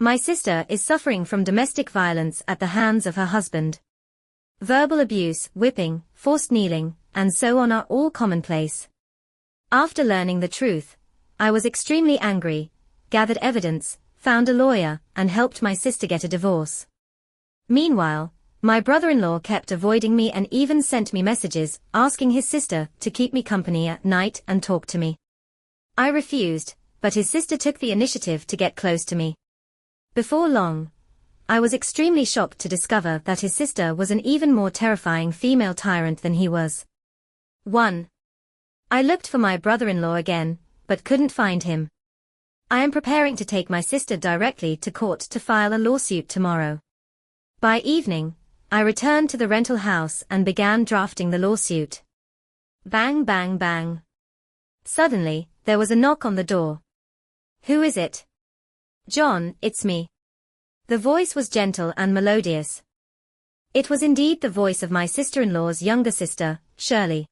My sister is suffering from domestic violence at the hands of her husband. Verbal abuse, whipping, forced kneeling, and so on are all commonplace. After learning the truth, I was extremely angry, gathered evidence, found a lawyer, and helped my sister get a divorce. Meanwhile, my brother-in-law kept avoiding me and even sent me messages asking his sister to keep me company at night and talk to me. I refused, but his sister took the initiative to get close to me. Before long, I was extremely shocked to discover that his sister was an even more terrifying female tyrant than he was. 1. I looked for my brother-in-law again, but couldn't find him. I am preparing to take my sister directly to court to file a lawsuit tomorrow. By evening, I returned to the rental house and began drafting the lawsuit. Bang, bang, bang. Suddenly, there was a knock on the door. Who is it? John, it's me. The voice was gentle and melodious. It was indeed the voice of my sister-in-law's younger sister, Shirley.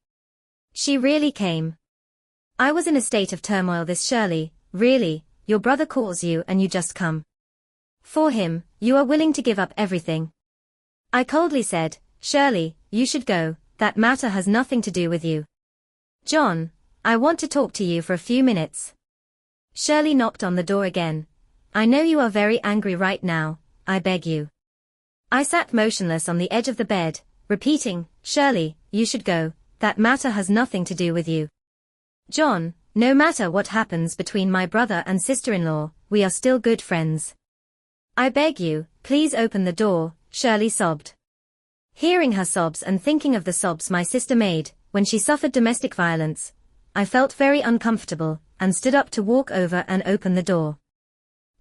She really came. I was in a state of turmoil. This Shirley, really, your brother calls you and you just come. For him, you are willing to give up everything. I coldly said, Shirley, you should go, that matter has nothing to do with you. John, I want to talk to you for a few minutes. Shirley knocked on the door again. I know you are very angry right now, I beg you. I sat motionless on the edge of the bed, repeating, Shirley, you should go, that matter has nothing to do with you. John, no matter what happens between my brother and sister-in-law, we are still good friends. I beg you, please open the door, Shirley sobbed. Hearing her sobs and thinking of the sobs my sister made when she suffered domestic violence, I felt very uncomfortable and stood up to walk over and open the door.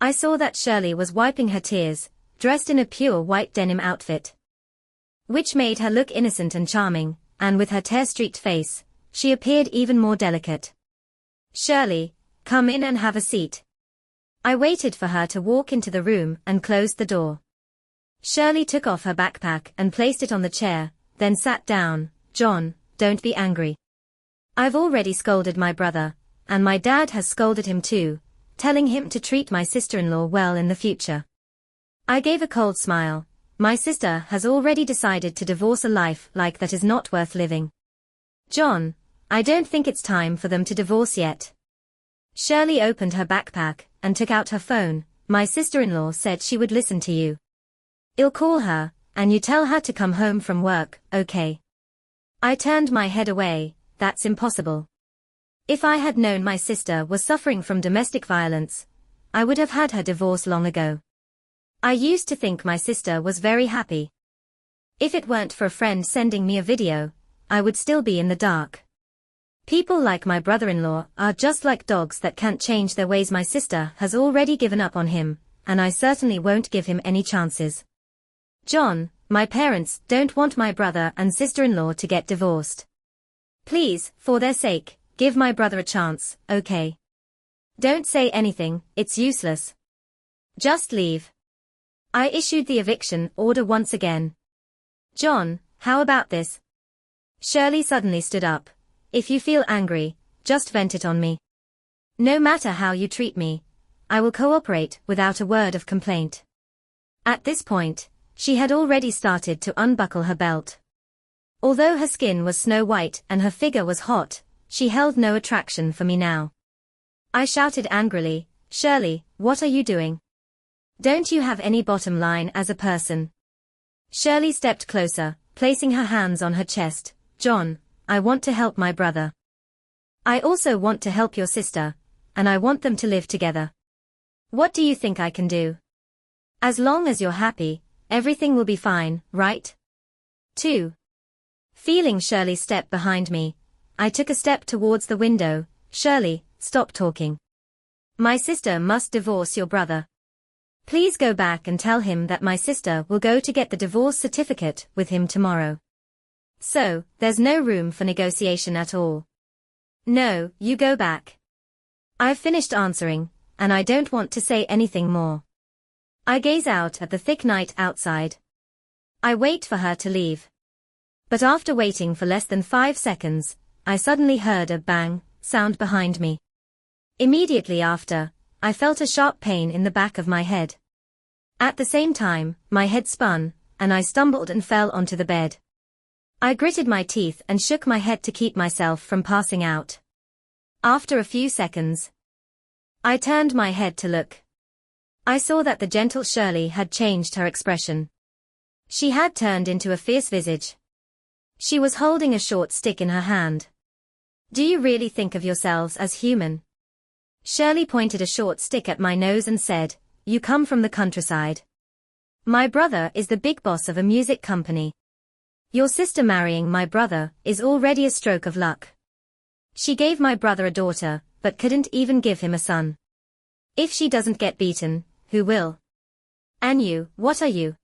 I saw that Shirley was wiping her tears, dressed in a pure white denim outfit, which made her look innocent and charming, and with her tear-streaked face, she appeared even more delicate. Shirley, come in and have a seat. I waited for her to walk into the room and closed the door. Shirley took off her backpack and placed it on the chair, then sat down. John, don't be angry. I've already scolded my brother, and my dad has scolded him too, telling him to treat my sister-in-law well in the future. I gave a cold smile. My sister has already decided to divorce. A life like that is not worth living. John, I don't think it's time for them to divorce yet. Shirley opened her backpack and took out her phone. My sister-in-law said she would listen to you. I'll call her, and you tell her to come home from work, okay? I turned my head away. That's impossible. If I had known my sister was suffering from domestic violence, I would have had her divorce long ago. I used to think my sister was very happy. If it weren't for a friend sending me a video, I would still be in the dark. People like my brother-in-law are just like dogs that can't change their ways. My sister has already given up on him, and I certainly won't give him any chances. John, my parents don't want my brother and sister-in-law to get divorced. Please, for their sake, give my brother a chance, okay? Don't say anything, it's useless. Just leave. I issued the eviction order once again. John, how about this? Shirley suddenly stood up. If you feel angry, just vent it on me. No matter how you treat me, I will cooperate without a word of complaint. At this point, she had already started to unbuckle her belt. Although her skin was snow white and her figure was hot, she held no attraction for me now. I shouted angrily, Shirley, what are you doing? Don't you have any bottom line as a person? Shirley stepped closer, placing her hands on her chest. John, I want to help my brother. I also want to help your sister, and I want them to live together. What do you think I can do? As long as you're happy, everything will be fine, right? 2. Feeling Shirley step behind me, I took a step towards the window. Shirley, stop talking. My sister must divorce your brother. Please go back and tell him that my sister will go to get the divorce certificate with him tomorrow. So, there's no room for negotiation at all. No, you go back. I've finished answering, and I don't want to say anything more. I gaze out at the thick night outside. I wait for her to leave. But after waiting for less than 5 seconds, I suddenly heard a bang sound behind me. Immediately after, I felt a sharp pain in the back of my head. At the same time, my head spun, and I stumbled and fell onto the bed. I gritted my teeth and shook my head to keep myself from passing out. After a few seconds, I turned my head to look. I saw that the gentle Shirley had changed her expression. She had turned into a fierce visage. She was holding a short stick in her hand. "Do you really think of yourselves as human?" Shirley pointed a short stick at my nose and said, "You come from the countryside. My brother is the big boss of a music company. Your sister marrying my brother is already a stroke of luck. She gave my brother a daughter, but couldn't even give him a son. If she doesn't get beaten, who will? And you, what are you?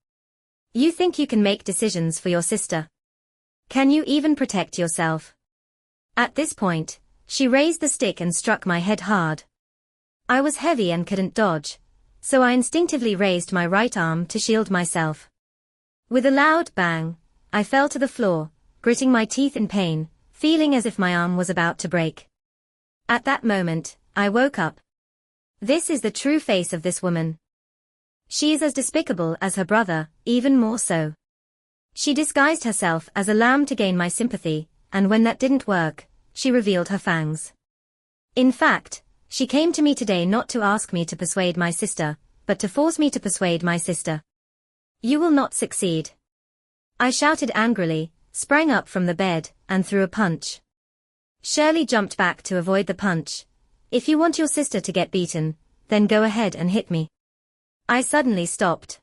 You think you can make decisions for your sister? Can you even protect yourself?" At this point, she raised the stick and struck my head hard. I was heavy and couldn't dodge, so I instinctively raised my right arm to shield myself. With a loud bang, I fell to the floor, gritting my teeth in pain, feeling as if my arm was about to break. At that moment, I woke up. This is the true face of this woman. She is as despicable as her brother, even more so. She disguised herself as a lamb to gain my sympathy, and when that didn't work, she revealed her fangs. In fact, she came to me today not to ask me to persuade my sister, but to force me to persuade my sister. "You will not succeed." I shouted angrily, sprang up from the bed, and threw a punch. Shirley jumped back to avoid the punch. "If you want your sister to get beaten, then go ahead and hit me." I suddenly stopped.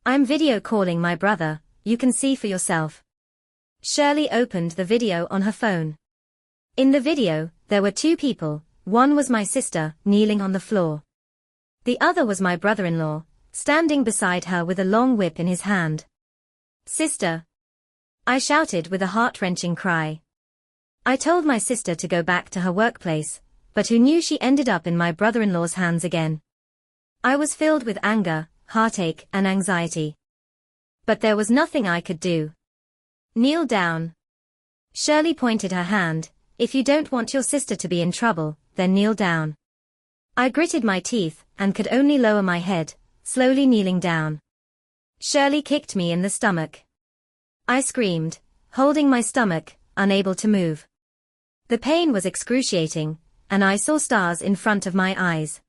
"I'm video calling my brother, you can see for yourself." Shirley opened the video on her phone. In the video, there were two people. One was my sister, kneeling on the floor. The other was my brother-in-law, standing beside her with a long whip in his hand. "Sister!" I shouted with a heart-wrenching cry. I told my sister to go back to her workplace, but who knew she ended up in my brother-in-law's hands again? I was filled with anger, heartache, and anxiety. But there was nothing I could do. "Kneel down." Shirley pointed her hand. "If you don't want your sister to be in trouble, then kneel down." I gritted my teeth, and could only lower my head, slowly kneeling down. Shirley kicked me in the stomach. I screamed, holding my stomach, unable to move. The pain was excruciating, and I saw stars in front of my eyes.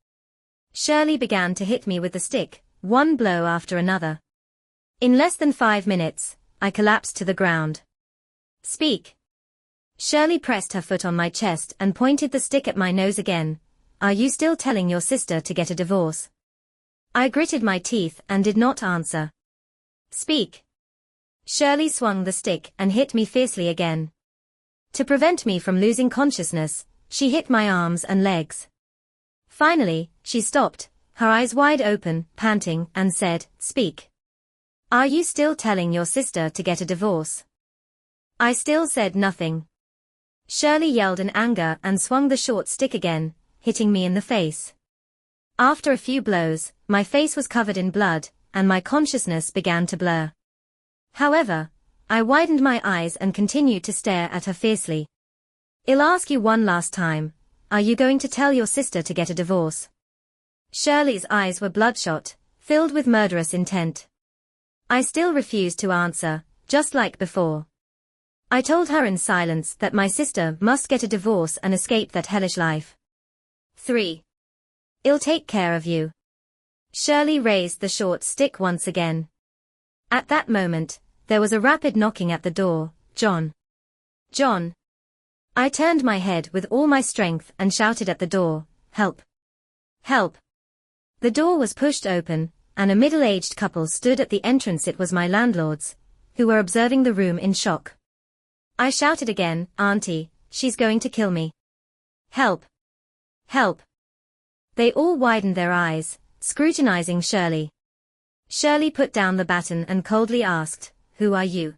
Shirley began to hit me with the stick, one blow after another. In less than 5 minutes, I collapsed to the ground. "Speak." Shirley pressed her foot on my chest and pointed the stick at my nose again. "Are you still telling your sister to get a divorce?" I gritted my teeth and did not answer. "Speak." Shirley swung the stick and hit me fiercely again. To prevent me from losing consciousness, she hit my arms and legs. Finally, she stopped, her eyes wide open, panting, and said, "Speak. Are you still telling your sister to get a divorce?" I still said nothing. Shirley yelled in anger and swung the short stick again, hitting me in the face. After a few blows, my face was covered in blood, and my consciousness began to blur. However, I widened my eyes and continued to stare at her fiercely. "I'll ask you one last time. Are you going to tell your sister to get a divorce?" Shirley's eyes were bloodshot, filled with murderous intent. I still refused to answer, just like before. I told her in silence that my sister must get a divorce and escape that hellish life. 3. "I'll take care of you." Shirley raised the short stick once again. At that moment, there was a rapid knocking at the door. "John! John!" I turned my head with all my strength and shouted at the door, "Help! Help!" The door was pushed open, and a middle-aged couple stood at the entrance. It was my landlords, who were observing the room in shock. I shouted again, "Auntie, she's going to kill me. Help! Help!" They all widened their eyes, scrutinizing Shirley. Shirley put down the baton and coldly asked, "Who are you?"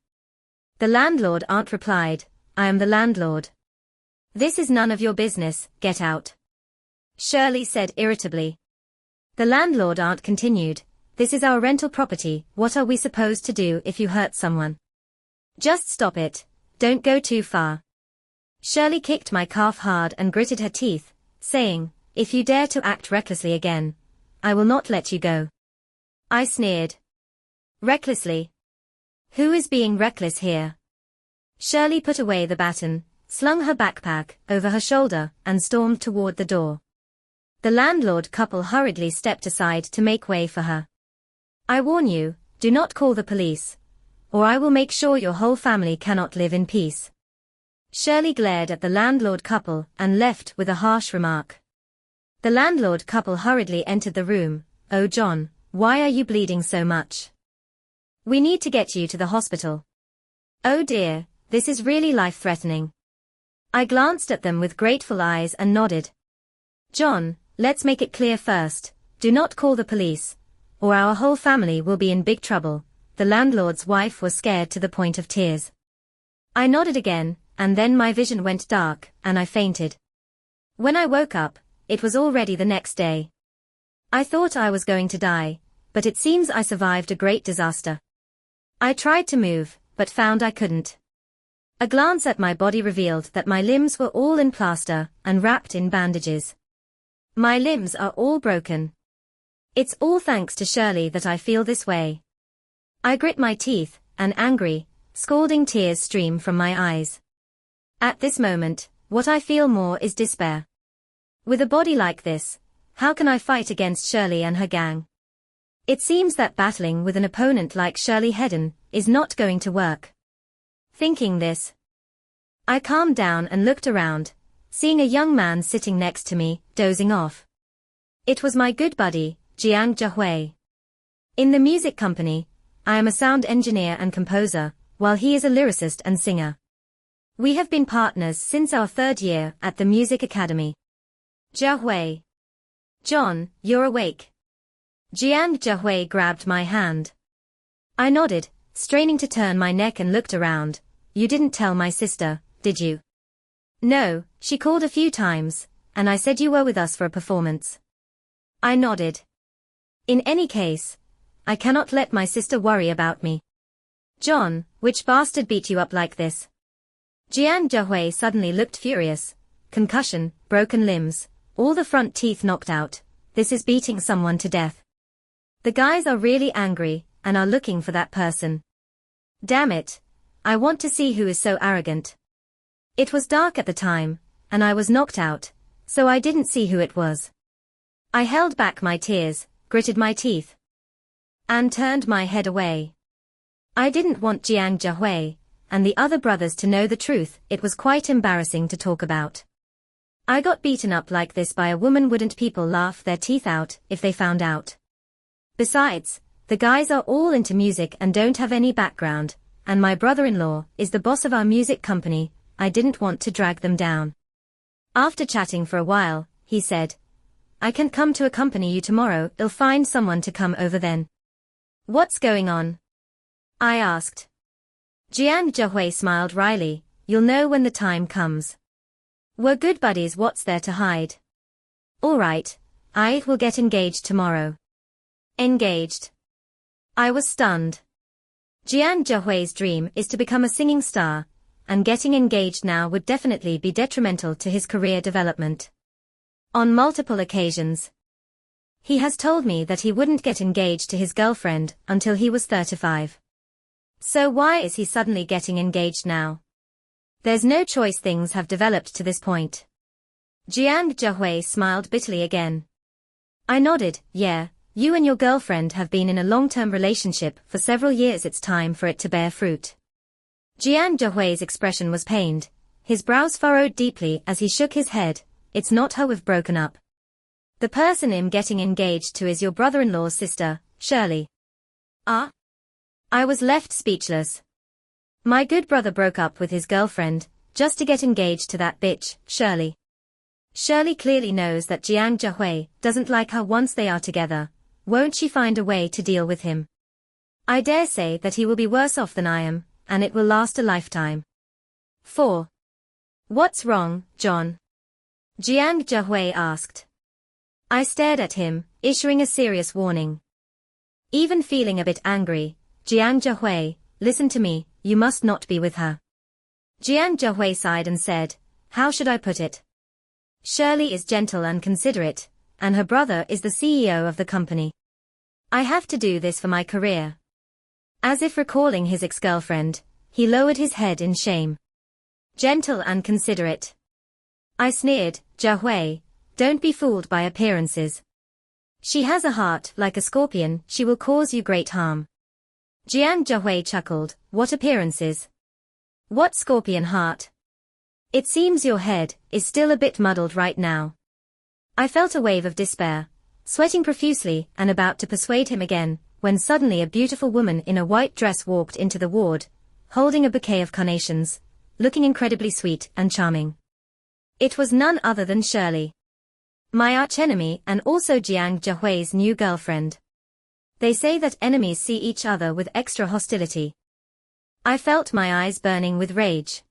The landlord aunt replied, "I am the landlord." "This is none of your business, get out," Shirley said irritably. The landlord aunt continued, "This is our rental property, what are we supposed to do if you hurt someone? Just stop it, don't go too far." Shirley kicked my calf hard and gritted her teeth, saying, "If you dare to act recklessly again, I will not let you go." I sneered. Recklessly. Who is being reckless here? Shirley put away the baton, slung her backpack over her shoulder, and stormed toward the door. The landlord couple hurriedly stepped aside to make way for her. I warn you, do not call the police, or I will make sure your whole family cannot live in peace. Shirley glared at the landlord couple and left with a harsh remark. The landlord couple hurriedly entered the room. Oh John, why are you bleeding so much? We need to get you to the hospital. Oh dear, this is really life-threatening. I glanced at them with grateful eyes and nodded. John, let's make it clear first, do not call the police, or our whole family will be in big trouble. The landlord's wife was scared to the point of tears. I nodded again, and then my vision went dark, and I fainted. When I woke up, it was already the next day. I thought I was going to die, but it seems I survived a great disaster. I tried to move, but found I couldn't. A glance at my body revealed that my limbs were all in plaster and wrapped in bandages. My limbs are all broken. It's all thanks to Shirley that I feel this way. I grit my teeth, and angry, scalding tears stream from my eyes. At this moment, what I feel more is despair. With a body like this, how can I fight against Shirley and her gang? It seems that battling with an opponent like Shirley Hedden is not going to work. Thinking this, I calmed down and looked around, seeing a young man sitting next to me, dozing off. It was my good buddy, Jiang Jiahui. In the music company, I am a sound engineer and composer, while he is a lyricist and singer. We have been partners since our third year at the music academy. Jiahui. John, you're awake. Jiang Jiahui grabbed my hand. I nodded, straining to turn my neck and looked around. You didn't tell my sister, did you? No, she called a few times, and I said you were with us for a performance. I nodded. In any case, I cannot let my sister worry about me. John, which bastard beat you up like this? Jiang Jiahui suddenly looked furious. Concussion, broken limbs, all the front teeth knocked out. This is beating someone to death. The guys are really angry, and are looking for that person. Damn it. I want to see who is so arrogant. It was dark at the time, and I was knocked out, so I didn't see who it was. I held back my tears, gritted my teeth, and turned my head away. I didn't want Jiang Jiahui and the other brothers to know the truth. It was quite embarrassing to talk about. I got beaten up like this by a woman. Wouldn't people laugh their teeth out if they found out? Besides, the guys are all into music and don't have any background, and my brother-in-law is the boss of our music company. I didn't want to drag them down. After chatting for a while, he said, I can come to accompany you tomorrow. I'll find someone to come over then. What's going on? I asked. Jiang Jiahui smiled wryly. You'll know when the time comes. We're good buddies. What's there to hide? All right, I will get engaged tomorrow. Engaged? I was stunned. Jiang Jiahui's dream is to become a singing star, and getting engaged now would definitely be detrimental to his career development. On multiple occasions, he has told me that he wouldn't get engaged to his girlfriend until he was 35. So why is he suddenly getting engaged now? There's no choice. Things have developed to this point. Jiang Jiahui smiled bitterly again. I nodded. Yeah, you and your girlfriend have been in a long-term relationship for several years. It's time for it to bear fruit. Jiang Jiahui's expression was pained. His brows furrowed deeply as he shook his head. It's not her we've broken up. The person I'm getting engaged to is your brother-in-law's sister, Shirley. Ah? I was left speechless. My good brother broke up with his girlfriend, just to get engaged to that bitch, Shirley. Shirley clearly knows that Jiang Jiahui doesn't like her once they are together. Won't she find a way to deal with him? I dare say that he will be worse off than I am, and it will last a lifetime. 4. What's wrong, John? Jiang Jiahui asked. I stared at him, issuing a serious warning. Even feeling a bit angry, Jiang Jiahui, listen to me, you must not be with her. Jiang Jiahui sighed and said, how should I put it? Shirley is gentle and considerate, and her brother is the CEO of the company. I have to do this for my career. As if recalling his ex-girlfriend, he lowered his head in shame. Gentle and considerate. I sneered, Jiahui, don't be fooled by appearances. She has a heart like a scorpion, she will cause you great harm. Jiang Jiahui chuckled, what appearances? What scorpion heart? It seems your head is still a bit muddled right now. I felt a wave of despair, sweating profusely and about to persuade him again, when suddenly a beautiful woman in a white dress walked into the ward, holding a bouquet of carnations, looking incredibly sweet and charming. It was none other than Shirley. My archenemy and also Jiang Jiahui's new girlfriend. They say that enemies see each other with extra hostility. I felt my eyes burning with rage.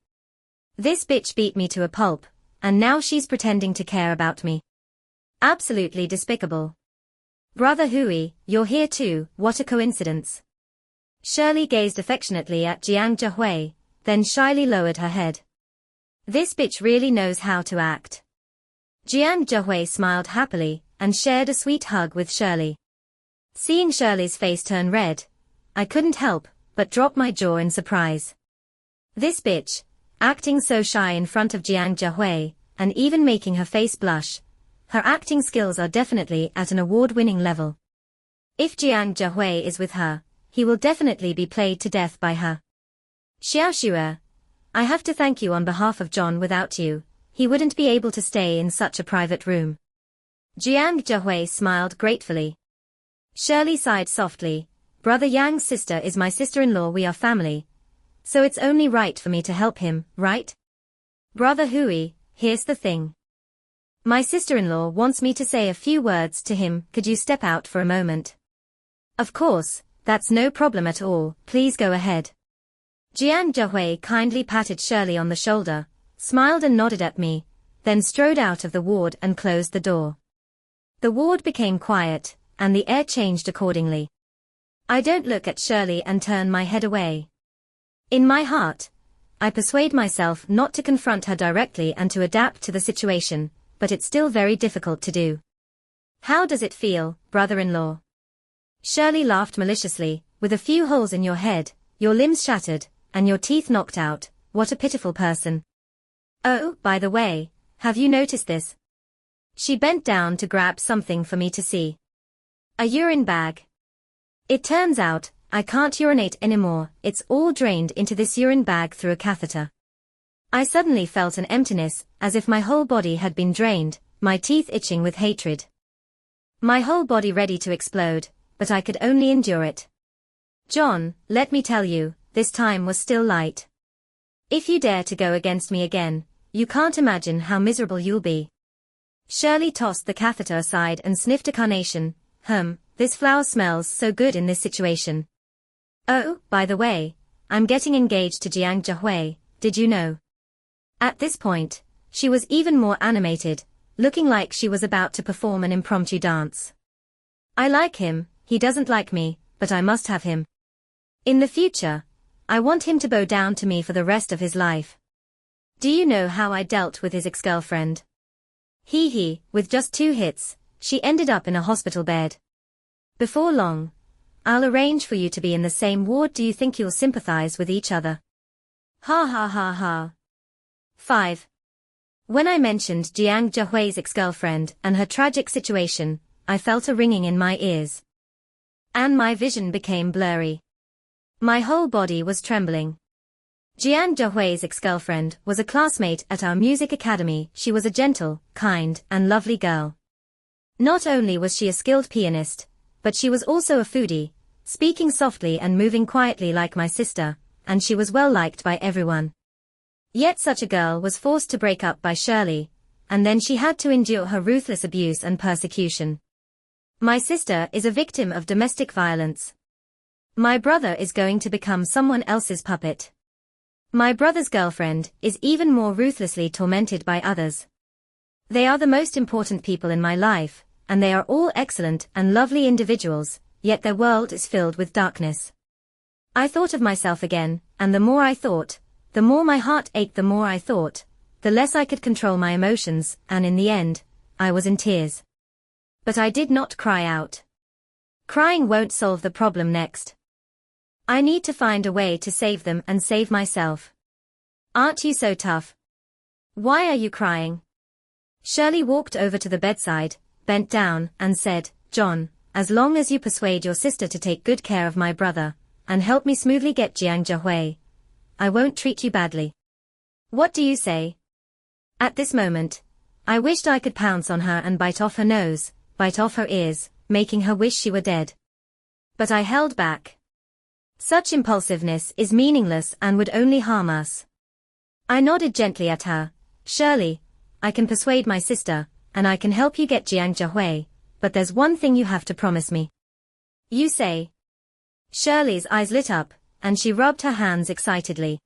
This bitch beat me to a pulp, and now she's pretending to care about me. Absolutely despicable. Brother Hui, you're here too, what a coincidence. Shirley gazed affectionately at Jiang Jiahui, then shyly lowered her head. This bitch really knows how to act. Jiang Jiahui smiled happily, and shared a sweet hug with Shirley. Seeing Shirley's face turn red, I couldn't help but drop my jaw in surprise. This bitch, acting so shy in front of Jiang Jiahui, and even making her face blush, her acting skills are definitely at an award-winning level. If Jiang Jiahui is with her, he will definitely be played to death by her. Xiaoxue, I have to thank you on behalf of John. Without you, he wouldn't be able to stay in such a private room. Jiang Jiahui smiled gratefully. Shirley sighed softly, Brother Yang's sister is my sister-in-law, we are family. So it's only right for me to help him, right? Brother Hui, here's the thing. My sister-in-law wants me to say a few words to him, could you step out for a moment? Of course, that's no problem at all, please go ahead. Jiang Jiahui kindly patted Shirley on the shoulder, smiled and nodded at me, then strode out of the ward and closed the door. The ward became quiet, and the air changed accordingly. I don't look at Shirley and turn my head away. In my heart, I persuade myself not to confront her directly and to adapt to the situation, but it's still very difficult to do. How does it feel, brother-in-law? Shirley laughed maliciously, with a few holes in your head, your limbs shattered, and your teeth knocked out, what a pitiful person. Oh, by the way, have you noticed this? She bent down to grab something for me to see. A urine bag. It turns out, I can't urinate anymore, it's all drained into this urine bag through a catheter. I suddenly felt an emptiness, as if my whole body had been drained, my teeth itching with hatred. My whole body ready to explode, but I could only endure it. John, let me tell you, this time was still light. If you dare to go against me again, you can't imagine how miserable you'll be. Shirley tossed the catheter aside and sniffed a carnation. This flower smells so good in this situation. Oh, by the way, I'm getting engaged to Jiang Jiahui, did you know? At this point, she was even more animated, looking like she was about to perform an impromptu dance. I like him, he doesn't like me, but I must have him. In the future, I want him to bow down to me for the rest of his life. Do you know how I dealt with his ex-girlfriend? With just 2 hits, she ended up in a hospital bed. Before long, I'll arrange for you to be in the same ward. Do you think you'll sympathize with each other? Ha ha ha ha. 5. When I mentioned Jiang Jiahui's ex-girlfriend and her tragic situation, I felt a ringing in my ears. And my vision became blurry. My whole body was trembling. Jiang Jiahui's ex-girlfriend was a classmate at our music academy. She was a gentle, kind, and lovely girl. Not only was she a skilled pianist, but she was also a foodie, speaking softly and moving quietly like my sister, and she was well liked by everyone. Yet such a girl was forced to break up by Shirley, and then she had to endure her ruthless abuse and persecution. My sister is a victim of domestic violence. My brother is going to become someone else's puppet. My brother's girlfriend is even more ruthlessly tormented by others. They are the most important people in my life, and they are all excellent and lovely individuals, yet their world is filled with darkness. I thought of myself again, and the more I thought, the more my heart ached. The more I thought, the less I could control my emotions, and in the end, I was in tears. But I did not cry out. Crying won't solve the problem next. I need to find a way to save them and save myself. Aren't you so tough? Why are you crying? Shirley walked over to the bedside, bent down, and said, John, as long as you persuade your sister to take good care of my brother, and help me smoothly get Jiang Jiahui, I won't treat you badly. What do you say? At this moment, I wished I could pounce on her and bite off her nose, bite off her ears, making her wish she were dead. But I held back. Such impulsiveness is meaningless and would only harm us. I nodded gently at her. Shirley, I can persuade my sister, and I can help you get Jiang Jiahui, but there's one thing you have to promise me. You say. Shirley's eyes lit up, and she rubbed her hands excitedly.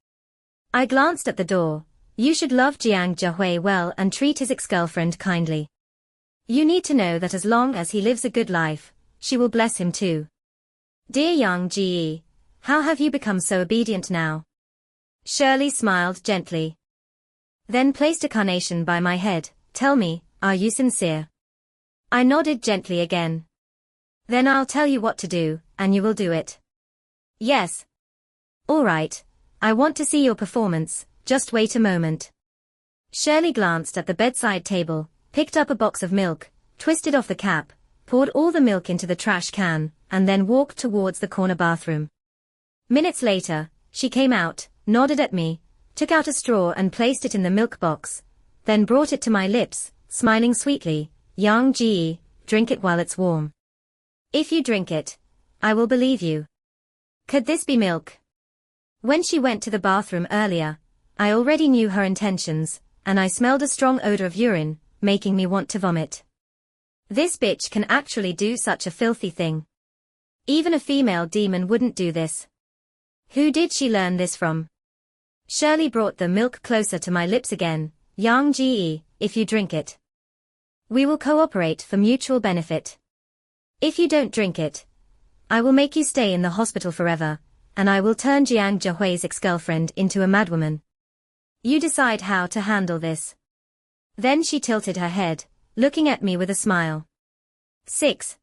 I glanced at the door. You should love Jiang Jiahui well and treat his ex-girlfriend kindly. You need to know that as long as he lives a good life, she will bless him too. Dear Yang Ji, how have you become so obedient now? Shirley smiled gently. Then placed a carnation by my head. Tell me, are you sincere? I nodded gently again. Then I'll tell you what to do, and you will do it. Yes. All right. I want to see your performance, just wait a moment. Shirley glanced at the bedside table, picked up a box of milk, twisted off the cap, poured all the milk into the trash can, and then walked towards the corner bathroom. Minutes later, she came out, nodded at me, took out a straw and placed it in the milk box, then brought it to my lips, smiling sweetly. Yang Ji, drink it while it's warm. If you drink it, I will believe you. Could this be milk? When she went to the bathroom earlier, I already knew her intentions, and I smelled a strong odor of urine, making me want to vomit. This bitch can actually do such a filthy thing. Even a female demon wouldn't do this. Who did she learn this from? Shirley brought the milk closer to my lips again. Yang Ji, if you drink it, we will cooperate for mutual benefit. If you don't drink it, I will make you stay in the hospital forever, and I will turn Jiang Jiahui's ex-girlfriend into a madwoman. You decide how to handle this. Then she tilted her head, looking at me with a smile. 6.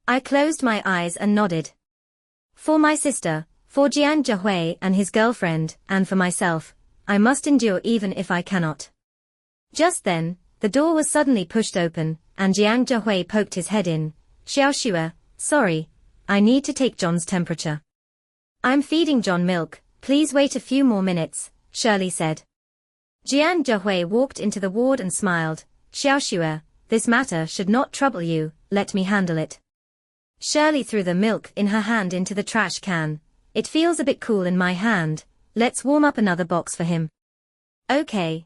I closed my eyes and nodded. For my sister, for Jiang Jiahui and his girlfriend, and for myself, I must endure even if I cannot. Just then, the door was suddenly pushed open, and Jiang Jiahui poked his head in. Xiaoxue, sorry, I need to take John's temperature. I'm feeding John milk, please wait a few more minutes, Shirley said. Jiang Jiahui walked into the ward and smiled. Xiaoxue, this matter should not trouble you, let me handle it. Shirley threw the milk in her hand into the trash can. It feels a bit cool in my hand, let's warm up another box for him. Okay.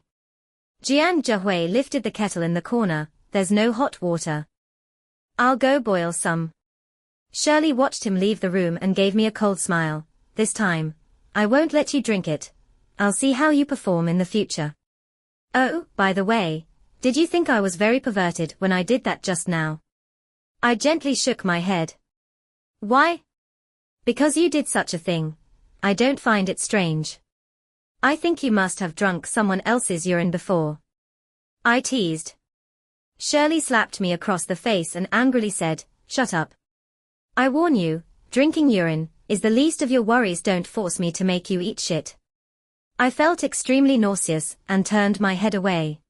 Jiang Jiahui lifted the kettle in the corner. There's no hot water. I'll go boil some. Shirley watched him leave the room and gave me a cold smile. This time, I won't let you drink it. I'll see how you perform in the future. Oh, by the way, did you think I was very perverted when I did that just now? I gently shook my head. Why? Because you did such a thing. I don't find it strange. I think you must have drunk someone else's urine before. I teased. Shirley slapped me across the face and angrily said, shut up. I warn you, drinking urine is the least of your worries, don't force me to make you eat shit. I felt extremely nauseous and turned my head away.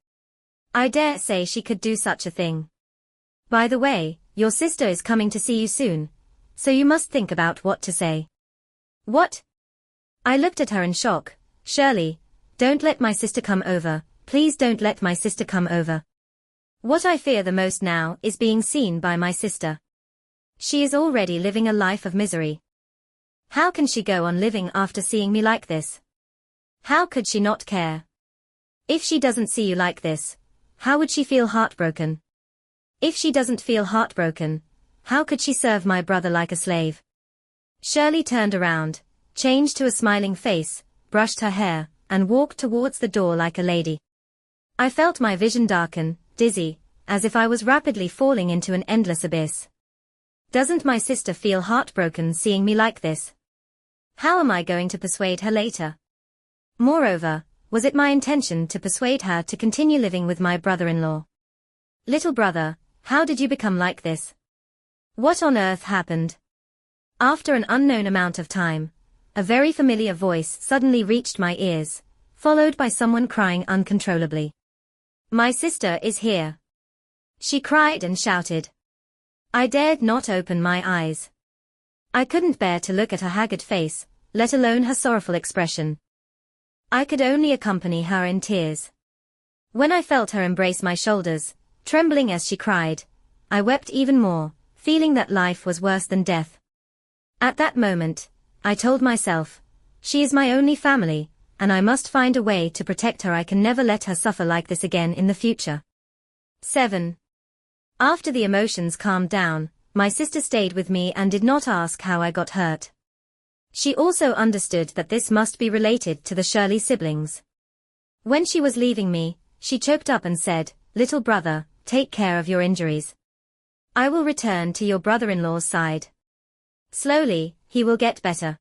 I dare say she could do such a thing. By the way, your sister is coming to see you soon, so you must think about what to say. What? I looked at her in shock. Shirley, don't let my sister come over, please don't let my sister come over. What I fear the most now is being seen by my sister. She is already living a life of misery. How can she go on living after seeing me like this? How could she not care? If she doesn't see you like this, how would she feel heartbroken? If she doesn't feel heartbroken, how could she serve my brother like a slave? Shirley turned around, changed to a smiling face, brushed her hair, and walked towards the door like a lady. I felt my vision darken, dizzy, as if I was rapidly falling into an endless abyss. Doesn't my sister feel heartbroken seeing me like this? How am I going to persuade her later? Moreover, was it my intention to persuade her to continue living with my brother-in-law? Little brother, how did you become like this? What on earth happened? After an unknown amount of time, a very familiar voice suddenly reached my ears, followed by someone crying uncontrollably. My sister is here. She cried and shouted. I dared not open my eyes. I couldn't bear to look at her haggard face, let alone her sorrowful expression. I could only accompany her in tears. When I felt her embrace my shoulders, trembling as she cried, I wept even more, feeling that life was worse than death. At that moment, I told myself, she is my only family, and I must find a way to protect her. I can never let her suffer like this again in the future. 7. After the emotions calmed down, my sister stayed with me and did not ask how I got hurt. She also understood that this must be related to the Shirley siblings. When she was leaving me, she choked up and said, "Little brother, take care of your injuries. I will return to your brother-in-law's side. Slowly, he will get better."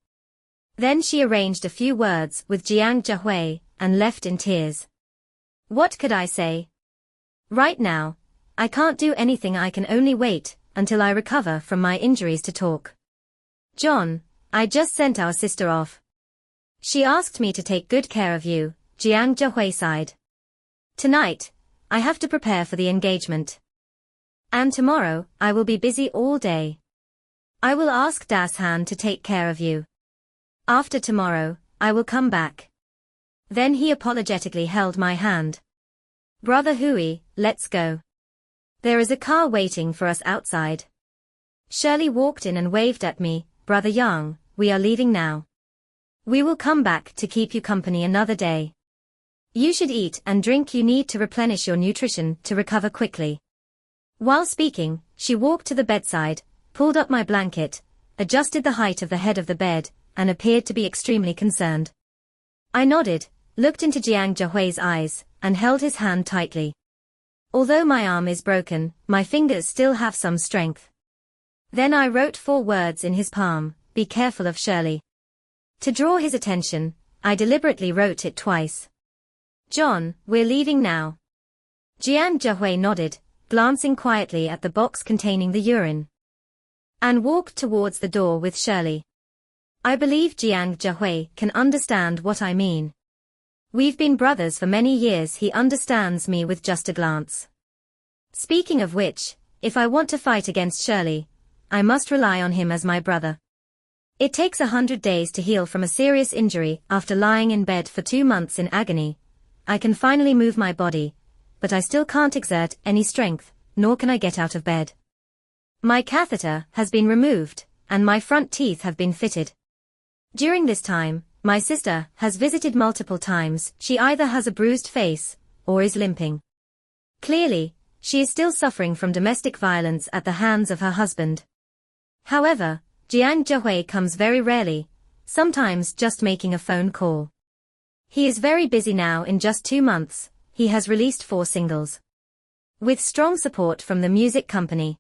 Then she arranged a few words with Jiang Jiahui and left in tears. What could I say? Right now, I can't do anything. I can only wait until I recover from my injuries to talk. John, I just sent our sister off. She asked me to take good care of you, Jiang Jiahui sighed. Tonight, I have to prepare for the engagement. And tomorrow, I will be busy all day. I will ask Das Han to take care of you. After tomorrow, I will come back. Then he apologetically held my hand. Brother Hui, let's go. There is a car waiting for us outside. Shirley walked in and waved at me. Brother Yang, we are leaving now. We will come back to keep you company another day. You should eat and drink. You need to replenish your nutrition to recover quickly. While speaking, she walked to the bedside, pulled up my blanket, adjusted the height of the head of the bed, and appeared to be extremely concerned. I nodded, looked into Jiang Jiahui's eyes, and held his hand tightly. Although my arm is broken, my fingers still have some strength. Then I wrote 4 words in his palm, "Be careful of Shirley." To draw his attention, I deliberately wrote it twice. John, we're leaving now. Jiang Jiahui nodded, glancing quietly at the box containing the urine, and walked towards the door with Shirley. I believe Jiang Jiahui can understand what I mean. We've been brothers for many years. He understands me with just a glance. Speaking of which, if I want to fight against Shirley, I must rely on him as my brother. It takes 100 days to heal from a serious injury. After lying in bed for 2 months in agony, I can finally move my body, but I still can't exert any strength, nor can I get out of bed. My catheter has been removed, and my front teeth have been fitted. During this time, my sister has visited multiple times. She either has a bruised face, or is limping. Clearly, she is still suffering from domestic violence at the hands of her husband. However, Jiang Jiahui comes very rarely, sometimes just making a phone call. He is very busy now. In just 2 months, he has released 4 singles. With strong support from the music company.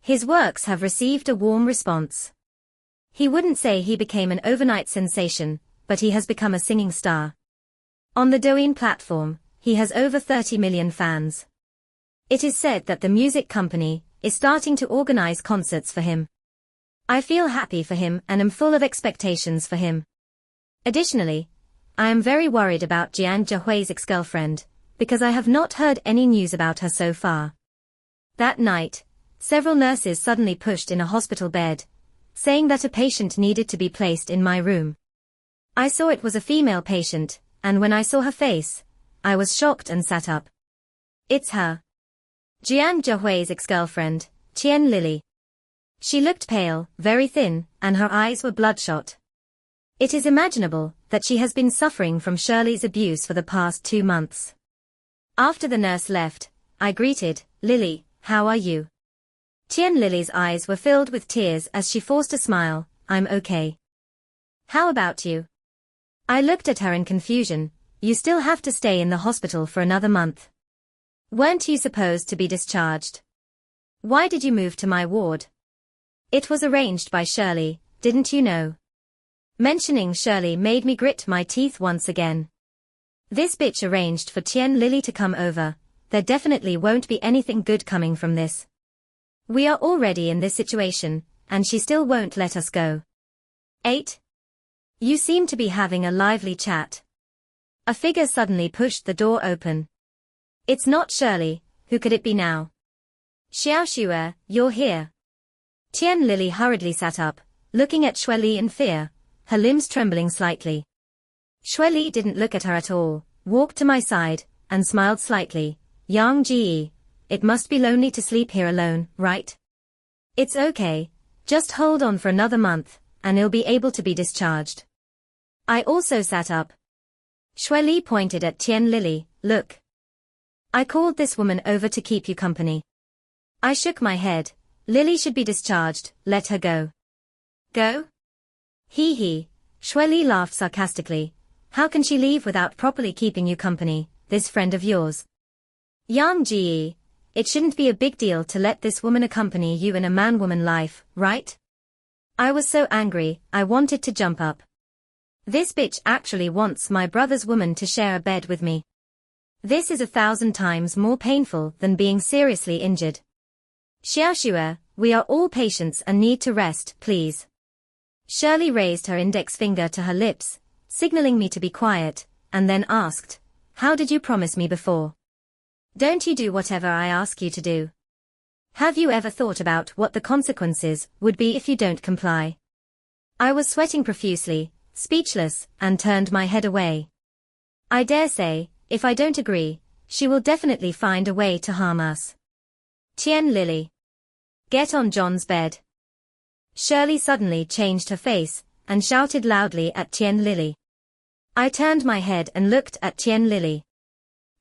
His works have received a warm response. He wouldn't say he became an overnight sensation, but he has become a singing star. On the Douyin platform, he has over 30 million fans. It is said that the music company is starting to organize concerts for him. I feel happy for him and am full of expectations for him. Additionally, I am very worried about Jiang Jiahui's ex-girlfriend, because I have not heard any news about her so far. That night, several nurses suddenly pushed in a hospital bed, saying that a patient needed to be placed in my room. I saw it was a female patient, and when I saw her face, I was shocked and sat up. It's her. Jiang Jiahui's ex-girlfriend, Tian Lily. She looked pale, very thin, and her eyes were bloodshot. It is imaginable that she has been suffering from Shirley's abuse for the past 2 months. After the nurse left, I greeted, "Lily, how are you?" Tian Lily's eyes were filled with tears as she forced a smile. "I'm okay. How about you?" I looked at her in confusion. "You still have to stay in the hospital for another month. Weren't you supposed to be discharged? Why did you move to my ward?" "It was arranged by Shirley, didn't you know?" Mentioning Shirley made me grit my teeth once again. This bitch arranged for Tian Lily to come over. There definitely won't be anything good coming from this. We are already in this situation, and she still won't let us go. 8. You seem to be having a lively chat. A figure suddenly pushed the door open. It's not Shirley, who could it be now? Xiaoxue, you're here. Tian Lili hurriedly sat up, looking at Xue Li in fear, her limbs trembling slightly. Xue Li didn't look at her at all, walked to my side, and smiled slightly. Yang Ji, it must be lonely to sleep here alone, right? It's okay, just hold on for another month, and you'll be able to be discharged. I also sat up. Xue Li pointed at Tian Lili, look. I called this woman over to keep you company. I shook my head. Lily should be discharged, let her go. Go? Hee hee, Xue Li laughed sarcastically. How can she leave without properly keeping you company, this friend of yours? Yang Ji, it shouldn't be a big deal to let this woman accompany you in a man-woman life, right? I was so angry, I wanted to jump up. This bitch actually wants my brother's woman to share a bed with me. This is 1,000 times more painful than being seriously injured. Xiaoxue, we are all patients and need to rest, please. Shirley raised her index finger to her lips, signaling me to be quiet, and then asked, how did you promise me before? Don't you do whatever I ask you to do? Have you ever thought about what the consequences would be if you don't comply? I was sweating profusely, speechless, and turned my head away. I dare say, if I don't agree, she will definitely find a way to harm us. Tian Lili. Get on John's bed. Shirley suddenly changed her face, and shouted loudly at Tian Lili. I turned my head and looked at Tian Lili.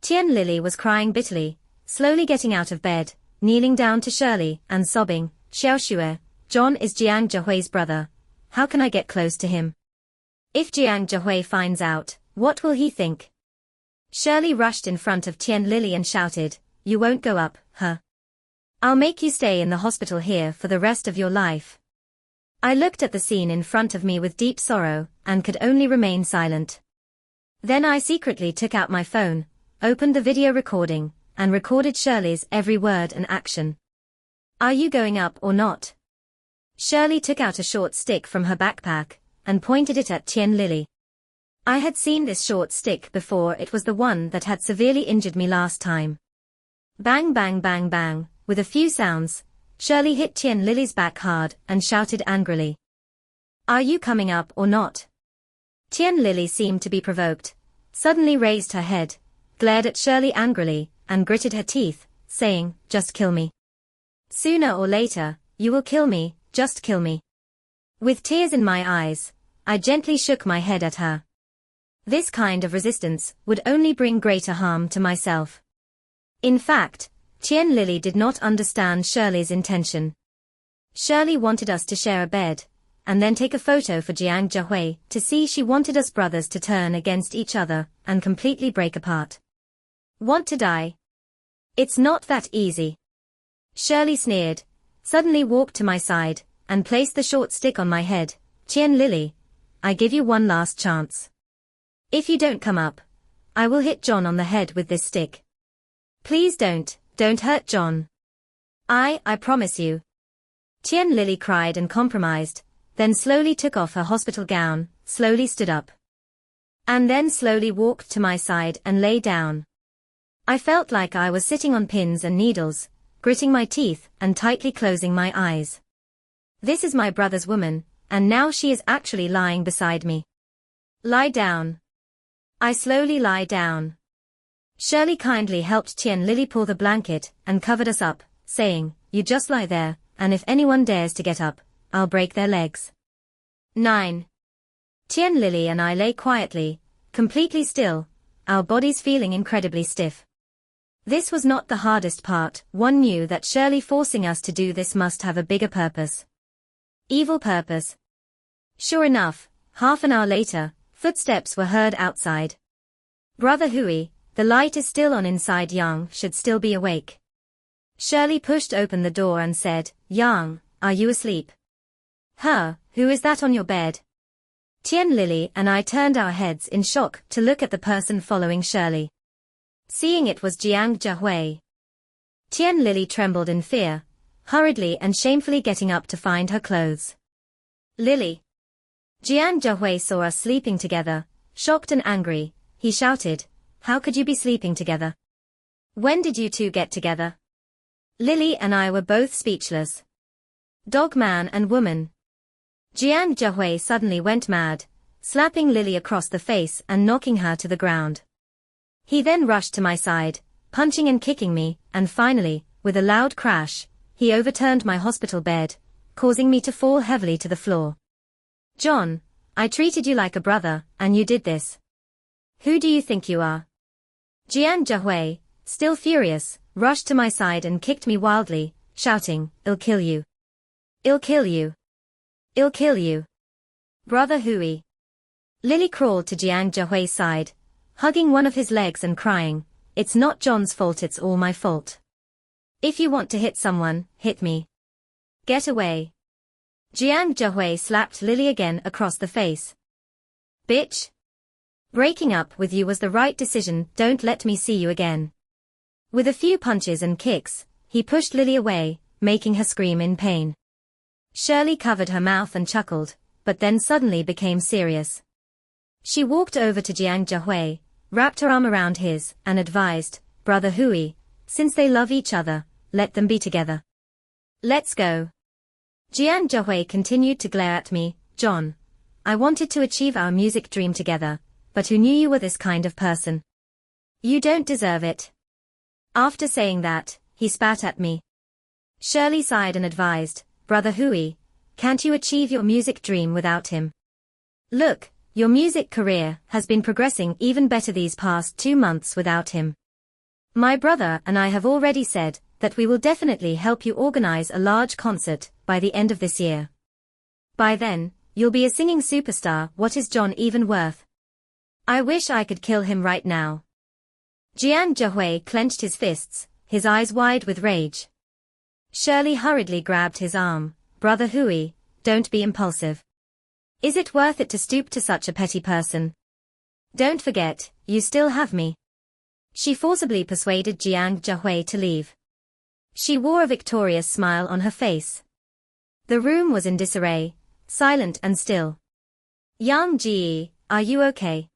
Tian Lili was crying bitterly, slowly getting out of bed, kneeling down to Shirley, and sobbing, Xiaoxue, John is Jiang Zhehui's brother. How can I get close to him? If Jiang Zhehui finds out, what will he think? Shirley rushed in front of Tian Lili and shouted, you won't go up, huh? I'll make you stay in the hospital here for the rest of your life. I looked at the scene in front of me with deep sorrow, and could only remain silent. Then I secretly took out my phone, opened the video recording, and recorded Shirley's every word and action. Are you going up or not? Shirley took out a short stick from her backpack, and pointed it at Tian Lili. I had seen this short stick before. It was the one that had severely injured me last time. Bang bang bang bang, with a few sounds, Shirley hit Tian Lili's back hard and shouted angrily. Are you coming up or not? Tian Lili seemed to be provoked, suddenly raised her head, glared at Shirley angrily, and gritted her teeth, saying, just kill me. Sooner or later, you will kill me, just kill me. With tears in my eyes, I gently shook my head at her. This kind of resistance would only bring greater harm to myself. In fact, Tian Lili did not understand Shirley's intention. Shirley wanted us to share a bed, and then take a photo for Jiang Zhehui to see. She wanted us brothers to turn against each other and completely break apart. Want to die? It's not that easy. Shirley sneered, suddenly walked to my side, and placed the short stick on my head. Tian Lili, I give you one last chance. If you don't come up, I will hit John on the head with this stick. Please don't hurt John. I promise you. Tian Lili cried and compromised, then slowly took off her hospital gown, slowly stood up. And then slowly walked to my side and lay down. I felt like I was sitting on pins and needles, gritting my teeth and tightly closing my eyes. This is my brother's woman, and now she is actually lying beside me. Lie down. I slowly lie down. Shirley kindly helped Tian Lili pull the blanket and covered us up, saying, you just lie there, and if anyone dares to get up, I'll break their legs. 9. Tian Lili and I lay quietly, completely still, our bodies feeling incredibly stiff. This was not the hardest part. One knew that Shirley forcing us to do this must have a bigger purpose. Evil purpose. Sure enough, half an hour later, footsteps were heard outside. Brother Hui, the light is still on inside. Yang should still be awake. Shirley pushed open the door and said, Yang, are you asleep? Who is that on your bed? Tian Lili and I turned our heads in shock to look at the person following Shirley. Seeing it was Jiang Zhehui. Tian Lili trembled in fear, hurriedly and shamefully getting up to find her clothes. Lily. Jiang Zhehui saw us sleeping together, shocked and angry. He shouted, "How could you be sleeping together? When did you two get together?" Lily and I were both speechless. Dog man and woman. Jiang Zhehui suddenly went mad, slapping Lily across the face and knocking her to the ground. He then rushed to my side, punching and kicking me, and finally, with a loud crash, he overturned my hospital bed, causing me to fall heavily to the floor. "John, I treated you like a brother, and you did this. Who do you think you are?" Jiang Zhehui, still furious, rushed to my side and kicked me wildly, shouting, "I'll kill you. I'll kill you. I'll kill you. Brother Hui." Lily crawled to Jiang Zhehui's side, hugging one of his legs and crying, "It's not John's fault, it's all my fault. If you want to hit someone, hit me. Get away." Jiang Zhehui slapped Lily again across the face. "Bitch. Breaking up with you was the right decision, don't let me see you again." With a few punches and kicks, he pushed Lily away, making her scream in pain. Shirley covered her mouth and chuckled, but then suddenly became serious. She walked over to Jiang Zhehui, wrapped her arm around his, and advised, "Brother Hui, since they love each other, let them be together. Let's go." Jiang Zhehui continued to glare at me, "John, I wanted to achieve our music dream together, but who knew you were this kind of person? You don't deserve it." After saying that, he spat at me. Shirley sighed and advised, "Brother Hui, can't you achieve your music dream without him? Look, your music career has been progressing even better these past 2 months without him. My brother and I have already said that we will definitely help you organize a large concert by the end of this year. By then, you'll be a singing superstar. What is John even worth? I wish I could kill him right now." Jiang Zhehui clenched his fists, his eyes wide with rage. Shirley hurriedly grabbed his arm, "Brother Hui, don't be impulsive. Is it worth it to stoop to such a petty person? Don't forget, you still have me." She forcibly persuaded Jiang Zhehui to leave. She wore a victorious smile on her face. The room was in disarray, silent and still. "Yang Ji, are you okay?"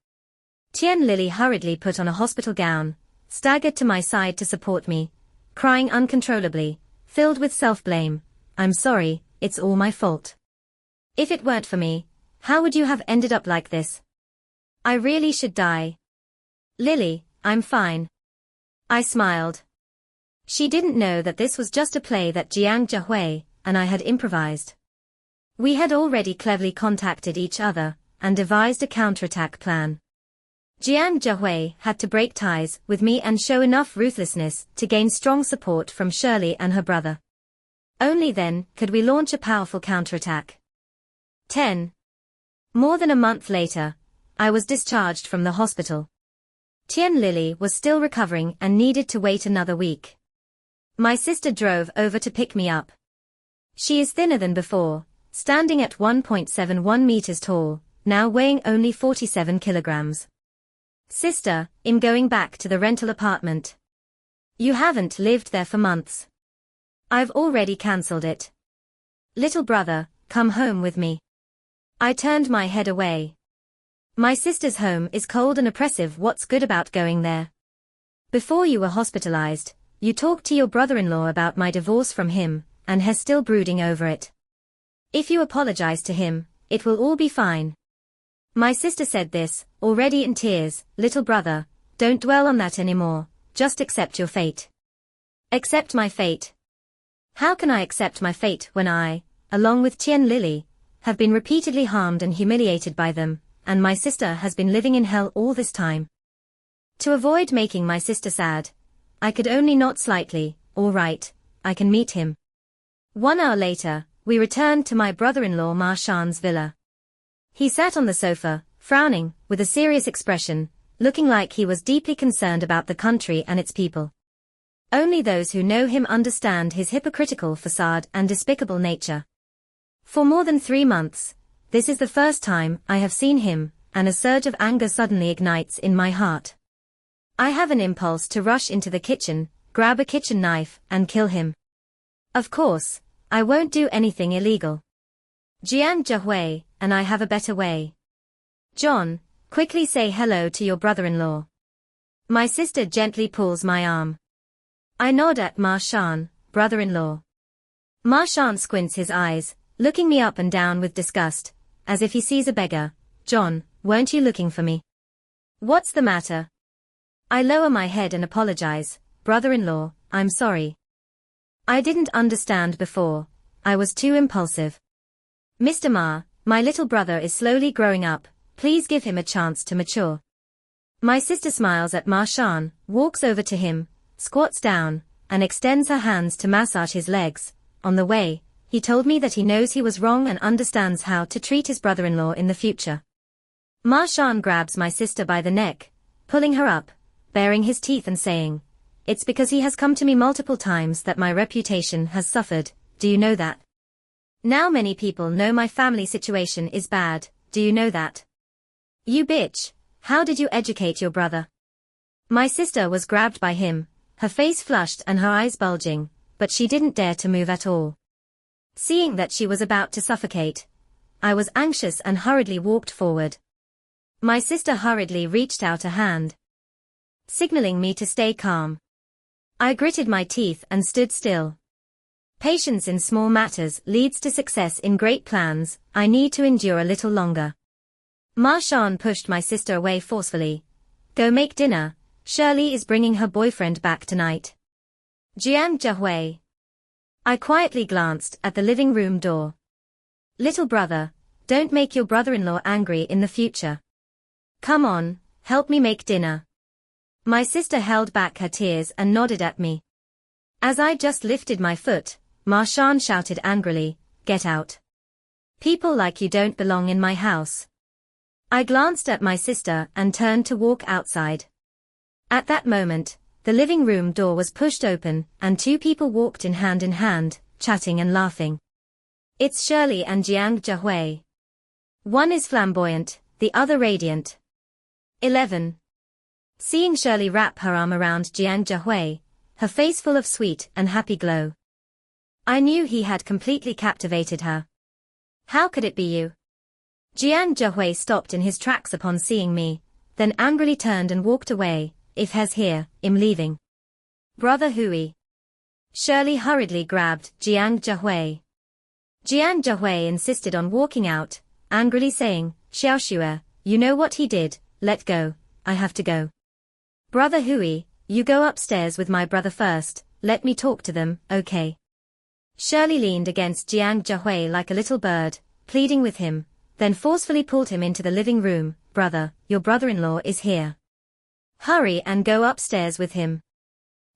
Tian Lily hurriedly put on a hospital gown, staggered to my side to support me, crying uncontrollably, filled with self-blame, "I'm sorry, it's all my fault. If it weren't for me, how would you have ended up like this? I really should die." "Lily, I'm fine." I smiled. She didn't know that this was just a play that Jiang Zhehui and I had improvised. We had already cleverly contacted each other and devised a counterattack plan. Jiang Zhehui had to break ties with me and show enough ruthlessness to gain strong support from Shirley and her brother. Only then could we launch a powerful counterattack. 10. More than a month later, I was discharged from the hospital. Tian Lily was still recovering and needed to wait another week. My sister drove over to pick me up. She is thinner than before, standing at 1.71 meters tall, now weighing only 47 kilograms. "Sister, I'm going back to the rental apartment." "You haven't lived there for months." "I've already cancelled it." "Little brother, come home with me." I turned my head away. "My sister's home is cold and oppressive. What's good about going there? Before you were hospitalized, you talked to your brother-in-law about my divorce from him, and he's still brooding over it. If you apologize to him, it will all be fine." My sister said this, already in tears. "Little brother, don't dwell on that anymore, just accept your fate." "Accept my fate? How can I accept my fate when I, along with Tian Lily, have been repeatedly harmed and humiliated by them, and my sister has been living in hell all this time?" To avoid making my sister sad, I could only nod slightly. "All right, I can meet him." 1 hour later, we returned to my brother-in-law Marshan's villa. He sat on the sofa, frowning, with a serious expression, looking like he was deeply concerned about the country and its people. Only those who know him understand his hypocritical facade and despicable nature. For more than 3 months, this is the first time I have seen him, and a surge of anger suddenly ignites in my heart. I have an impulse to rush into the kitchen, grab a kitchen knife, and kill him. Of course, I won't do anything illegal. Jiang Zhehui, and I have a better way. John, quickly say hello to your brother-in-law. My sister gently pulls my arm. I nod at Ma Shan, brother-in-law. Ma Shan squints his eyes, looking me up and down with disgust, as if he sees a beggar. John, weren't you looking for me? What's the matter? I lower my head and apologize. Brother-in-law, I'm sorry. I didn't understand before. I was too impulsive. Mr. Ma, my little brother is slowly growing up. Please give him a chance to mature. My sister smiles at Ma Shan, walks over to him, squats down, and extends her hands to massage his legs. On the way, he told me that he knows he was wrong and understands how to treat his brother-in-law in the future. Ma Shan grabs my sister by the neck, pulling her up, baring his teeth and saying, "It's because he has come to me multiple times that my reputation has suffered, do you know that? Now many people know my family situation is bad, do you know that? You bitch, how did you educate your brother?" My sister was grabbed by him, her face flushed and her eyes bulging, but she didn't dare to move at all. Seeing that she was about to suffocate, I was anxious and hurriedly walked forward. My sister hurriedly reached out a hand, signaling me to stay calm. I gritted my teeth and stood still. Patience in small matters leads to success in great plans. I need to endure a little longer. Ma Shan pushed my sister away forcefully. Go make dinner, Shirley is bringing her boyfriend back tonight. Jiang Zhehui. I quietly glanced at the living room door. Little brother, don't make your brother-in-law angry in the future. Come on, help me make dinner. My sister held back her tears and nodded at me. As I just lifted my foot, Ma Shan shouted angrily, "Get out. People like you don't belong in my house." I glanced at my sister and turned to walk outside. At that moment, the living room door was pushed open and two people walked in hand, chatting and laughing. It's Shirley and Jiang Zhehui. One is flamboyant, the other radiant. 11. Seeing Shirley wrap her arm around Jiang Zhehui, her face full of sweet and happy glow, I knew he had completely captivated her. How could it be you? Jiang Zhehui stopped in his tracks upon seeing me, then angrily turned and walked away. If he's here, I'm leaving. Brother Hui. Shirley hurriedly grabbed Jiang Zhehui. Jiang Zhehui insisted on walking out, angrily saying, "Xiao Xue, you know what he did, let go, I have to go." Brother Hui, you go upstairs with my brother first, let me talk to them, okay? Shirley leaned against Jiang Zhehui like a little bird, pleading with him, then forcefully pulled him into the living room. Brother, your brother-in-law is here. Hurry and go upstairs with him.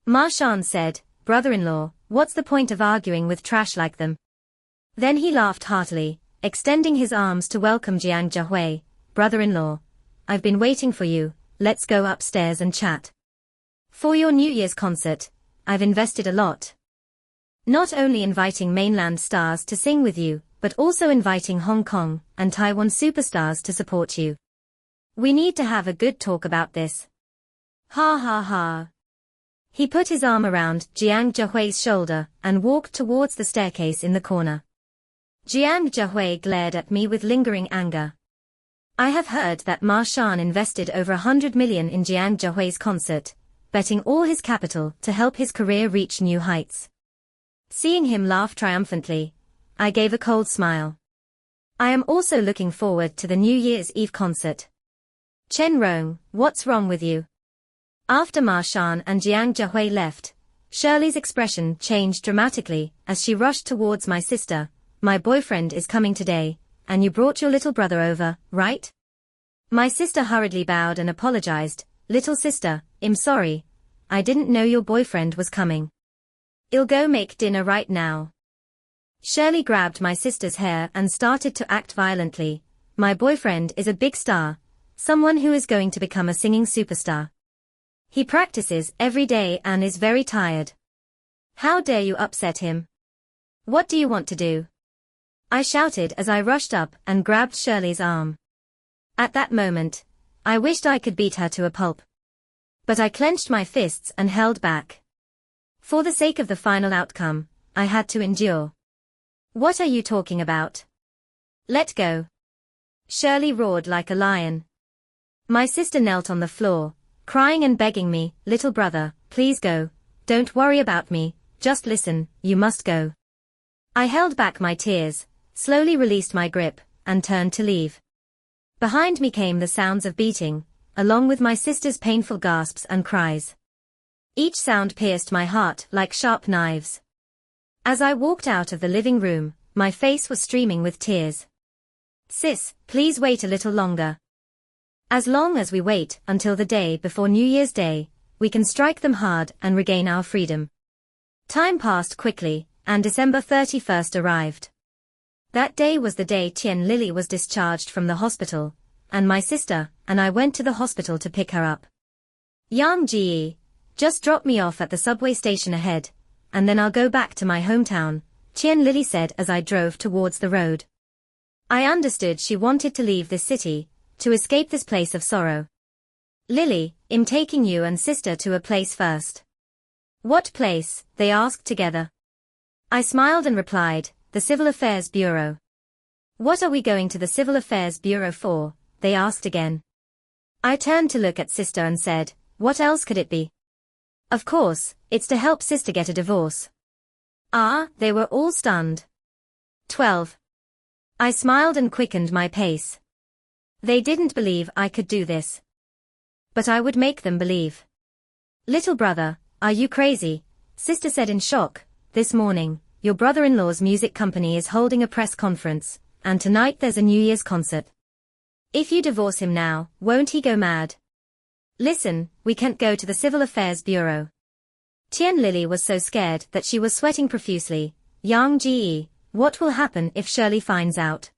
Ma Shan said, brother-in-law, what's the point of arguing with trash like them? Then he laughed heartily, extending his arms to welcome Jiang Zhehui. Brother-in-law, I've been waiting for you, let's go upstairs and chat. For your New Year's concert, I've invested a lot. Not only inviting mainland stars to sing with you, but also inviting Hong Kong and Taiwan superstars to support you. We need to have a good talk about this. Ha ha ha. He put his arm around Jiang Zhehui's shoulder and walked towards the staircase in the corner. Jiang Zhehui glared at me with lingering anger. I have heard that Ma Shan invested over 100 million in Jiang Zhehui's concert, betting all his capital to help his career reach new heights. Seeing him laugh triumphantly, I gave a cold smile. I am also looking forward to the New Year's Eve concert. Chen Rong, what's wrong with you? After Ma Shan and Jiang Zhehui left, Shirley's expression changed dramatically as she rushed towards my sister. My boyfriend is coming today, and you brought your little brother over, right? My sister hurriedly bowed and apologized. Little sister, I'm sorry. I didn't know your boyfriend was coming. I'll go make dinner right now. Shirley grabbed my sister's hair and started to act violently. My boyfriend is a big star, someone who is going to become a singing superstar. He practices every day and is very tired. How dare you upset him? What do you want to do? I shouted as I rushed up and grabbed Shirley's arm. At that moment, I wished I could beat her to a pulp. But I clenched my fists and held back. For the sake of the final outcome, I had to endure. What are you talking about? Let go. Shirley roared like a lion. My sister knelt on the floor, crying and begging me, little brother, please go. Don't worry about me, just listen, you must go. I held back my tears, slowly released my grip, and turned to leave. Behind me came the sounds of beating, along with my sister's painful gasps and cries. Each sound pierced my heart like sharp knives. As I walked out of the living room, my face was streaming with tears. Sis, please wait a little longer. As long as we wait until the day before New Year's Day, we can strike them hard and regain our freedom. Time passed quickly, and December 31st arrived. That day was the day Tian Lily was discharged from the hospital, and my sister and I went to the hospital to pick her up. Yang Ji, just drop me off at the subway station ahead, and then I'll go back to my hometown, Tian Lily said as I drove towards the road. I understood she wanted to leave this city, to escape this place of sorrow. Lily, I'm taking you and sister to a place first. What place? They asked together. I smiled and replied, the Civil Affairs Bureau. What are we going to the Civil Affairs Bureau for? They asked again. I turned to look at sister and said, what else could it be? Of course, it's to help sister get a divorce. Ah, they were all stunned. 12. I smiled and quickened my pace. They didn't believe I could do this. But I would make them believe. Little brother, are you crazy? Sister said in shock, this morning, your brother-in-law's music company is holding a press conference, and tonight there's a New Year's concert. If you divorce him now, won't he go mad? Listen, we can't go to the Civil Affairs Bureau. Tian Lily was so scared that she was sweating profusely. Yang Ji, what will happen if Shirley finds out?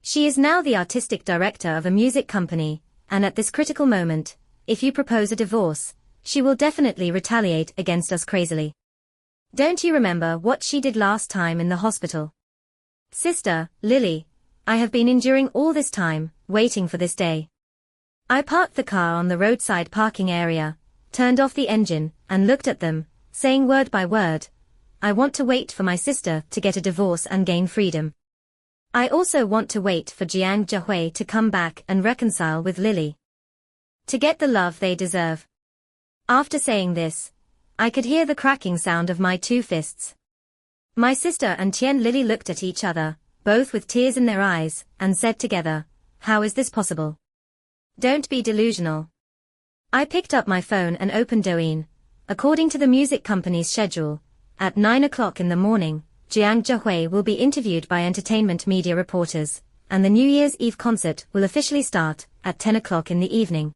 She is now the artistic director of a music company, and at this critical moment, if you propose a divorce, she will definitely retaliate against us crazily. Don't you remember what she did last time in the hospital? Sister, Lily, I have been enduring all this time, waiting for this day. I parked the car on the roadside parking area, turned off the engine, and looked at them, saying word by word, I want to wait for my sister to get a divorce and gain freedom. I also want to wait for Jiang Jihui to come back and reconcile with Lily. To get the love they deserve. After saying this, I could hear the cracking sound of my two fists. My sister and Tian Lily looked at each other, both with tears in their eyes, and said together, how is this possible? Don't be delusional. I picked up my phone and opened Douyin. According to the music company's schedule, at 9 o'clock in the morning, Jiang Jihui will be interviewed by entertainment media reporters, and the New Year's Eve concert will officially start at 10 o'clock in the evening.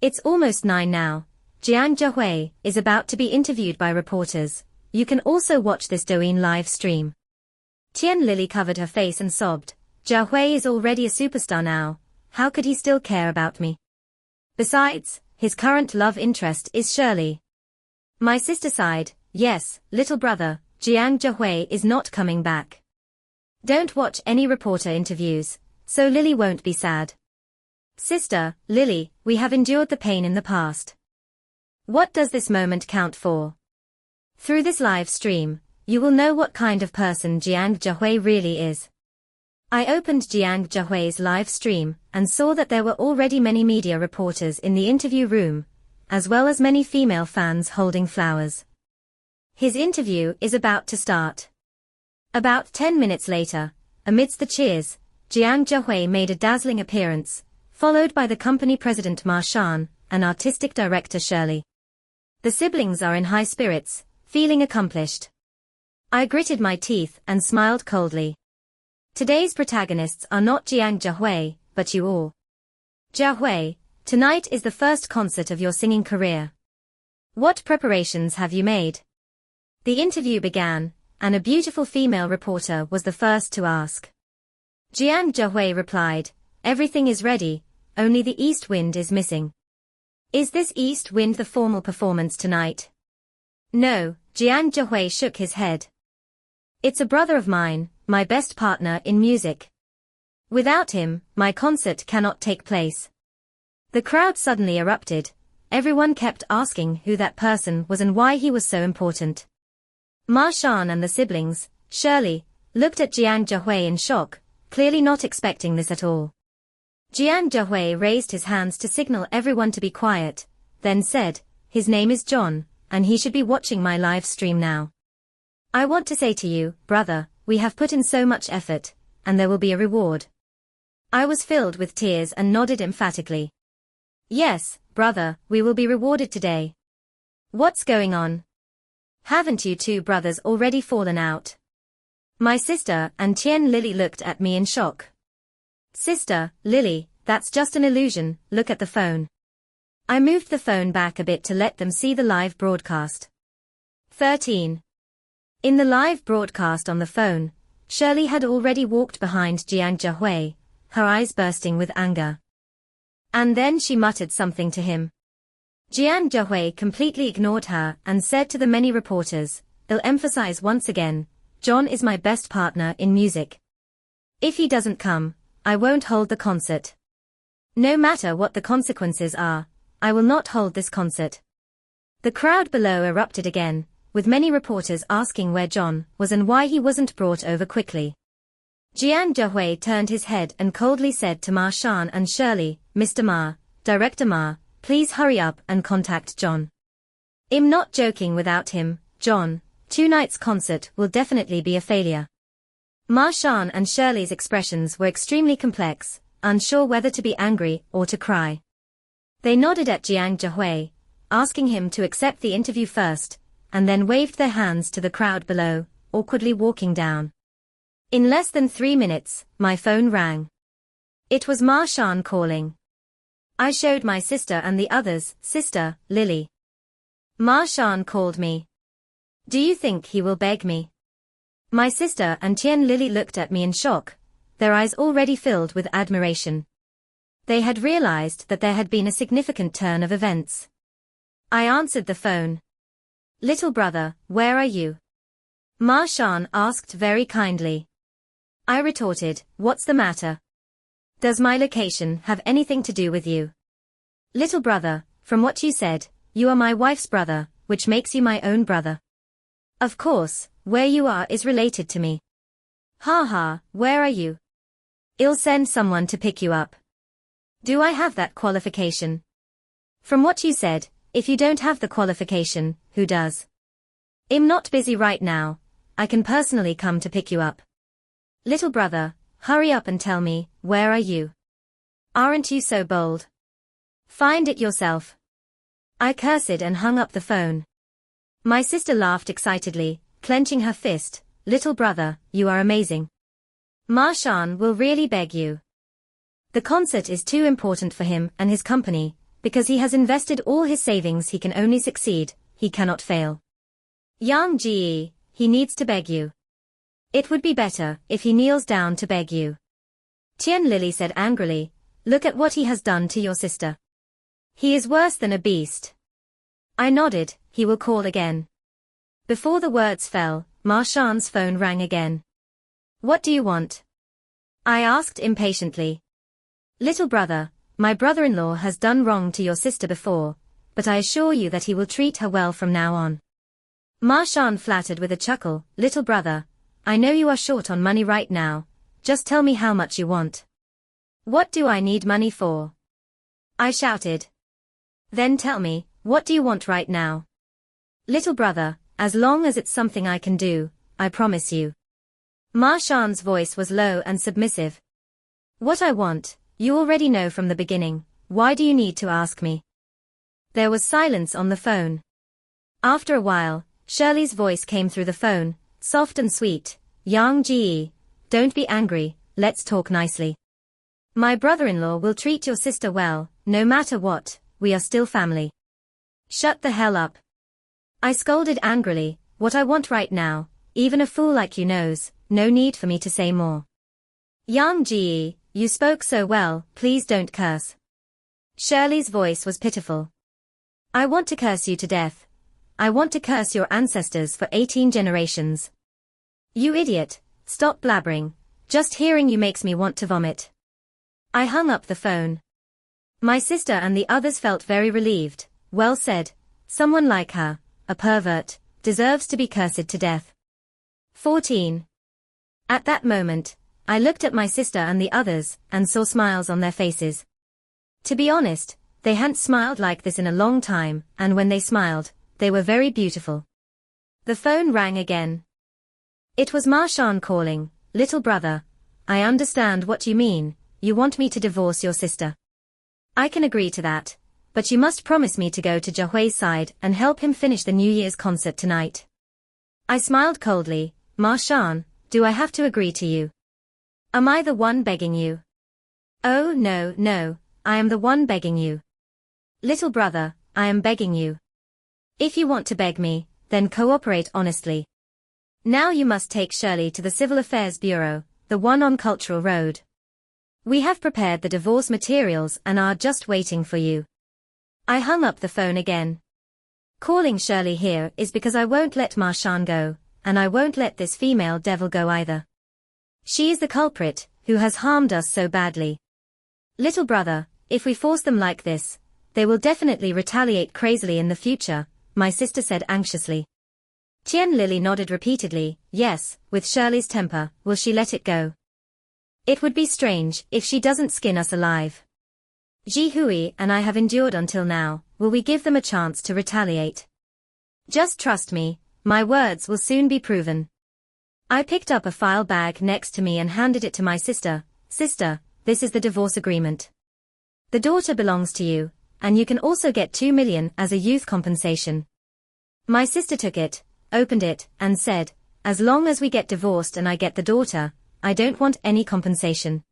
It's almost 9 now. Jiang Jihui is about to be interviewed by reporters. You can also watch this Douyin live stream. Tian Lily covered her face and sobbed. Jihui is already a superstar now. How could he still care about me? Besides, his current love interest is Shirley. My sister sighed, yes, little brother, Jiang Jihui is not coming back. Don't watch any reporter interviews, so Lily won't be sad. Sister, Lily, we have endured the pain in the past. What does this moment count for? Through this live stream, you will know what kind of person Jiang Jihui really is. I opened Jiang Jihui's live stream and saw that there were already many media reporters in the interview room, as well as many female fans holding flowers. His interview is about to start. About 10 minutes later, amidst the cheers, Jiang Jihui made a dazzling appearance, followed by the company president Ma Shan and artistic director Shirley. The siblings are in high spirits, feeling accomplished. I gritted my teeth and smiled coldly. Today's protagonists are not Jiang Jihui, but you all. Jihui, tonight is the first concert of your singing career. What preparations have you made? The interview began, and a beautiful female reporter was the first to ask. Jiang Jihui replied, everything is ready, only the east wind is missing. Is this east wind the formal performance tonight? No, Jiang Jihui shook his head. It's a brother of mine, my best partner in music. Without him, my concert cannot take place. The crowd suddenly erupted. Everyone kept asking who that person was and why he was so important. Ma Shan and the siblings, Shirley, looked at Jiang Zhehui in shock, clearly not expecting this at all. Jiang Zhehui raised his hands to signal everyone to be quiet, then said, "His name is John, and he should be watching my live stream now. I want to say to you, brother, we have put in so much effort, and there will be a reward." I was filled with tears and nodded emphatically. "Yes, brother, we will be rewarded today." "What's going on? Haven't you two brothers already fallen out?" My sister and Tian Lily looked at me in shock. "Sister, Lily, that's just an illusion, look at the phone." I moved the phone back a bit to let them see the live broadcast. 13. In the live broadcast on the phone, Shirley had already walked behind Jiang Zhehui, her eyes bursting with anger. And then she muttered something to him. Jiang Zhehui completely ignored her and said to the many reporters, "I'll emphasize once again, John is my best partner in music. If he doesn't come, I won't hold the concert. No matter what the consequences are, I will not hold this concert." The crowd below erupted again, with many reporters asking where John was and why he wasn't brought over quickly. Jiang Zhehui turned his head and coldly said to Ma Shan and Shirley, "Mr. Ma, Director Ma, please hurry up and contact John. I'm not joking without him, John, tonight's concert will definitely be a failure." Ma Shan and Shirley's expressions were extremely complex, unsure whether to be angry or to cry. They nodded at Jiang Zhehui, asking him to accept the interview first, and then waved their hands to the crowd below, awkwardly walking down. In less than 3 minutes, my phone rang. It was Ma Shan calling. I showed my sister and the others, "Sister, Lily. Ma Shan called me. Do you think he will beg me?" My sister and Tian Lily looked at me in shock, their eyes already filled with admiration. They had realized that there had been a significant turn of events. I answered the phone. "Little brother, where are you?" Ma Shan asked very kindly. I retorted, "What's the matter? Does my location have anything to do with you?" "Little brother, from what you said, you are my wife's brother, which makes you my own brother. Of course, where you are is related to me." "Ha ha, where are you?" "I'll send someone to pick you up." "Do I have that qualification?" "From what you said, if you don't have the qualification, who does?" "I'm not busy right now, I can personally come to pick you up." "Little brother, hurry up and tell me, where are you? Aren't you so bold? Find it yourself." I cursed and hung up the phone. My sister laughed excitedly, clenching her fist. "Little brother, you are amazing. Ma Shan will really beg you. The concert is too important for him and his company, because he has invested all his savings. He can only succeed, he cannot fail. Yang Ji, he needs to beg you. It would be better if he kneels down to beg you." Tian Lily said angrily, "Look at what he has done to your sister. He is worse than a beast." I nodded, "He will call again." Before the words fell, Ma Shan's phone rang again. "What do you want?" I asked impatiently. "Little brother, my brother-in-law has done wrong to your sister before, but I assure you that he will treat her well from now on." Ma Shan flattered with a chuckle, "Little brother, I know you are short on money right now, just tell me how much you want." "What do I need money for?" I shouted. "Then tell me, what do you want right now?" "Little brother, as long as it's something I can do, I promise you." Ma Shan's voice was low and submissive. "What I want, you already know from the beginning, why do you need to ask me?" There was silence on the phone. After a while, Shirley's voice came through the phone, soft and sweet. "Yang Ji, don't be angry, let's talk nicely. My brother-in-law will treat your sister well, no matter what, we are still family." "Shut the hell up." I scolded angrily, "What I want right now, even a fool like you knows, no need for me to say more." "Yang Ji, you spoke so well, please don't curse." Shirley's voice was pitiful. "I want to curse you to death. I want to curse your ancestors for 18 generations. You idiot, stop blabbering, just hearing you makes me want to vomit." I hung up the phone. My sister and the others felt very relieved. "Well said, someone like her, a pervert, deserves to be cursed to death. 14. At that moment, I looked at my sister and the others, and saw smiles on their faces. To be honest, they hadn't smiled like this in a long time, and when they smiled, they were very beautiful. The phone rang again. It was Marshawn calling. Little brother, I understand what you mean, you want me to divorce your sister. I can agree to that, but you must promise me to go to Jahui's side and help him finish the New Year's concert tonight. I smiled coldly. Marshawn, do I have to agree to you? Am I the one begging you? Oh no, I am the one begging you. Little brother, I am begging you. If you want to beg me, then cooperate honestly. Now you must take Shirley to the Civil Affairs Bureau, the one on Cultural Road. We have prepared the divorce materials and are just waiting for you. I hung up the phone again. Calling Shirley here is because I won't let Marshawn go, and I won't let this female devil go either. She is the culprit, who has harmed us so badly. Little brother, if we force them like this, they will definitely retaliate crazily in the future, my sister said anxiously. Tian Lily nodded repeatedly. Yes, with Shirley's temper, will she let it go? It would be strange if she doesn't skin us alive. Ji Hui and I have endured until now, will we give them a chance to retaliate? Just trust me, my words will soon be proven. I picked up a file bag next to me and handed it to my sister. Sister, this is the divorce agreement. The daughter belongs to you, and you can also get 2 million as a youth compensation. My sister took it, opened it, and said, as long as we get divorced and I get the daughter, I don't want any compensation.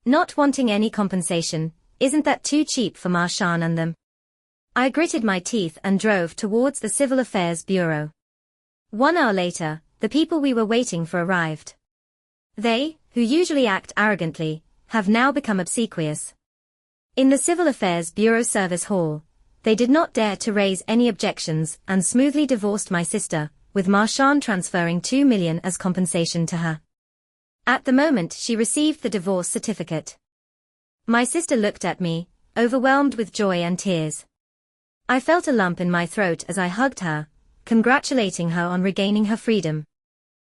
Not wanting any compensation, isn't that too cheap for Marshawn and them? I gritted my teeth and drove towards the Civil Affairs Bureau. 1 hour later, the people we were waiting for arrived. They, who usually act arrogantly, have now become obsequious. In the Civil Affairs Bureau Service Hall, they did not dare to raise any objections and smoothly divorced my sister, with Marshawn transferring 2 million as compensation to her. At the moment she received the divorce certificate. My sister looked at me, overwhelmed with joy and tears. I felt a lump in my throat as I hugged her, congratulating her on regaining her freedom.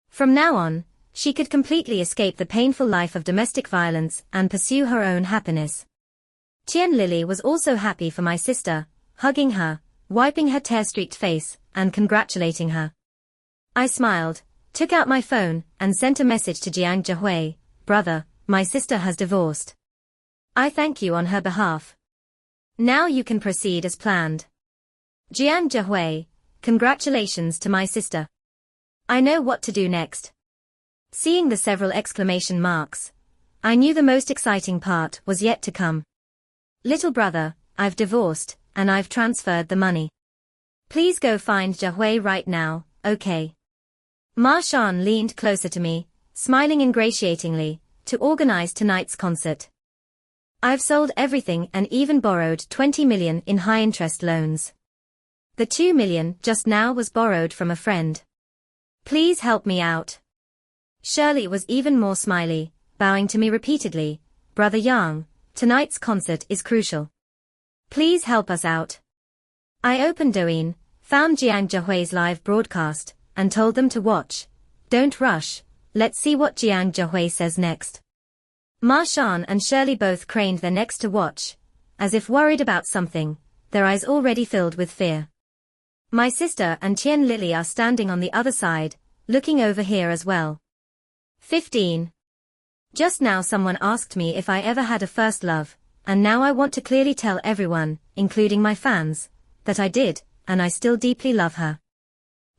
From now on, she could completely escape the painful life of domestic violence and pursue her own happiness. Tian Lily was also happy for my sister, hugging her, wiping her tear-streaked face, and congratulating her. I smiled, took out my phone, and sent a message to Jiang Jihui. Brother, my sister has divorced. I thank you on her behalf. Now you can proceed as planned. Jiang Jihui, congratulations to my sister. I know what to do next. Seeing the several exclamation marks, I knew the most exciting part was yet to come. Little brother, I've divorced, and I've transferred the money. Please go find Jihui right now, okay? Marshawn leaned closer to me, smiling ingratiatingly, to organize tonight's concert. I've sold everything and even borrowed 20 million in high-interest loans. The 2 million just now was borrowed from a friend. Please help me out. Shirley was even more smiley, bowing to me repeatedly. Brother Yang, tonight's concert is crucial. Please help us out. I opened Douyin, found Jiang Jihui's live broadcast, and told them to watch. Don't rush, let's see what Jiang Jihui says next. Marshawn and Shirley both craned their necks to watch, as if worried about something, their eyes already filled with fear. My sister and Tian Lily are standing on the other side, looking over here as well. 15. Just now someone asked me if I ever had a first love, and now I want to clearly tell everyone, including my fans, that I did, and I still deeply love her.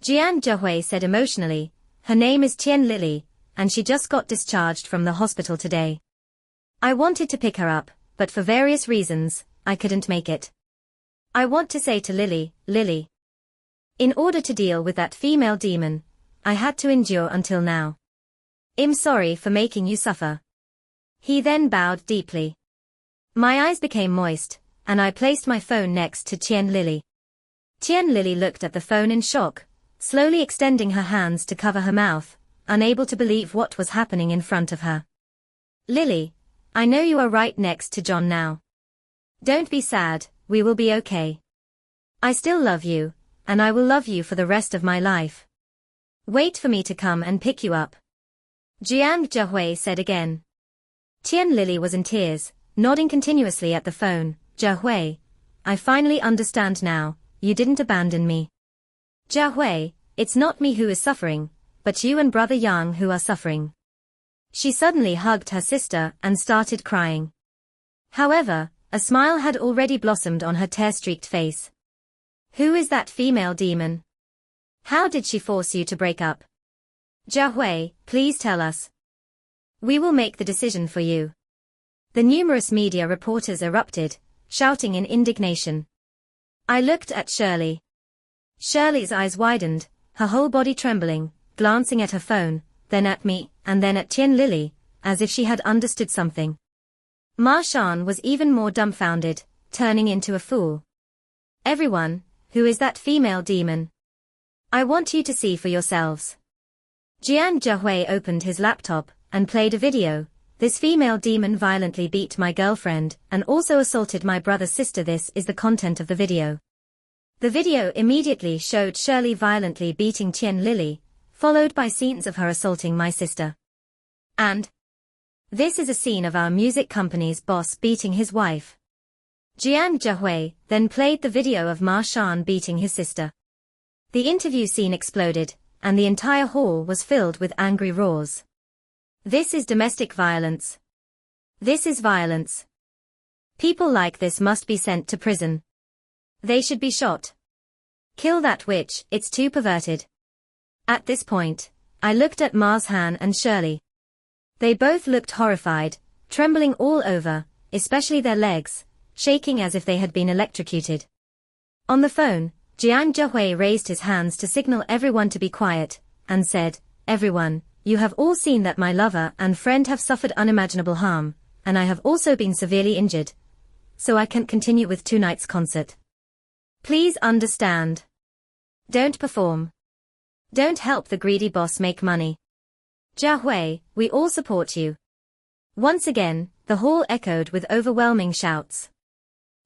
Jiang Jihui said emotionally, her name is Tian Lily, and she just got discharged from the hospital today. I wanted to pick her up, but for various reasons, I couldn't make it. I want to say to Lily, Lily. In order to deal with that female demon, I had to endure until now. I'm sorry for making you suffer. He then bowed deeply. My eyes became moist, and I placed my phone next to Tian Lily. Tian Lily looked at the phone in shock, slowly extending her hands to cover her mouth, unable to believe what was happening in front of her. Lily, I know you are right next to John now. Don't be sad, we will be okay. I still love you, and I will love you for the rest of my life. Wait for me to come and pick you up. Jiang Zhehui said again. Tian Lili was in tears, nodding continuously at the phone. Zhehui, I finally understand now, you didn't abandon me. Zhehui, it's not me who is suffering, but you and brother Yang who are suffering. She suddenly hugged her sister and started crying. However, a smile had already blossomed on her tear-streaked face. Who is that female demon? How did she force you to break up? Zhehui, please tell us. We will make the decision for you. The numerous media reporters erupted, shouting in indignation. I looked at Shirley. Shirley's eyes widened, her whole body trembling, glancing at her phone, then at me, and then at Tian Lili, as if she had understood something. Ma Shan was even more dumbfounded, turning into a fool. Everyone, who is that female demon? I want you to see for yourselves. Jiang Zhehui opened his laptop and played a video. This female demon violently beat my girlfriend and also assaulted my brother's sister. This is the content of the video. The video immediately showed Shirley violently beating Tian Lili, followed by scenes of her assaulting my sister. And this is a scene of our music company's boss beating his wife. Jiang Zhehui then played the video of Ma Shan beating his sister. The interview scene exploded, and the entire hall was filled with angry roars. This is domestic violence. This is violence. People like this must be sent to prison. They should be shot. Kill that witch, it's too perverted. At this point, I looked at Mars Han and Shirley. They both looked horrified, trembling all over, especially their legs, shaking as if they had been electrocuted. On the phone, Jiang Zhehui raised his hands to signal everyone to be quiet, and said, Everyone, you have all seen that my lover and friend have suffered unimaginable harm, and I have also been severely injured. So I can't continue with tonight's concert. Please understand. Don't perform. Don't help the greedy boss make money. Zhehui, we all support you. Once again, the hall echoed with overwhelming shouts.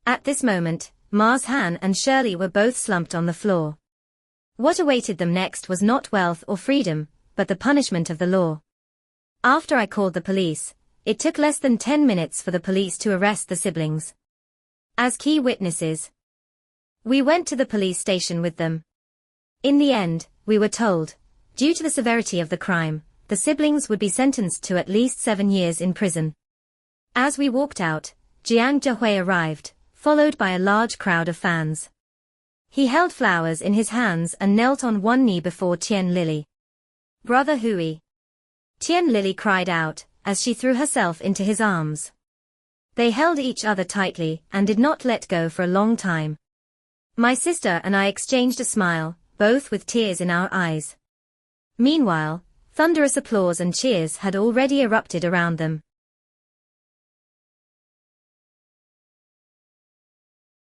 At this moment, Mars Han and Shirley were both slumped on the floor. What awaited them next was not wealth or freedom, but the punishment of the law. After I called the police, it took less than 10 minutes for the police to arrest the siblings. As key witnesses, we went to the police station with them. In the end, we were told, due to the severity of the crime, the siblings would be sentenced to at least 7 years in prison. As we walked out, Jiang Zhehui arrived, followed by a large crowd of fans. He held flowers in his hands and knelt on one knee before Tian Lili. Brother Hui. Tian Lili cried out, as she threw herself into his arms. They held each other tightly and did not let go for a long time. My sister and I exchanged a smile, both with tears in our eyes. Meanwhile, thunderous applause and cheers had already erupted around them.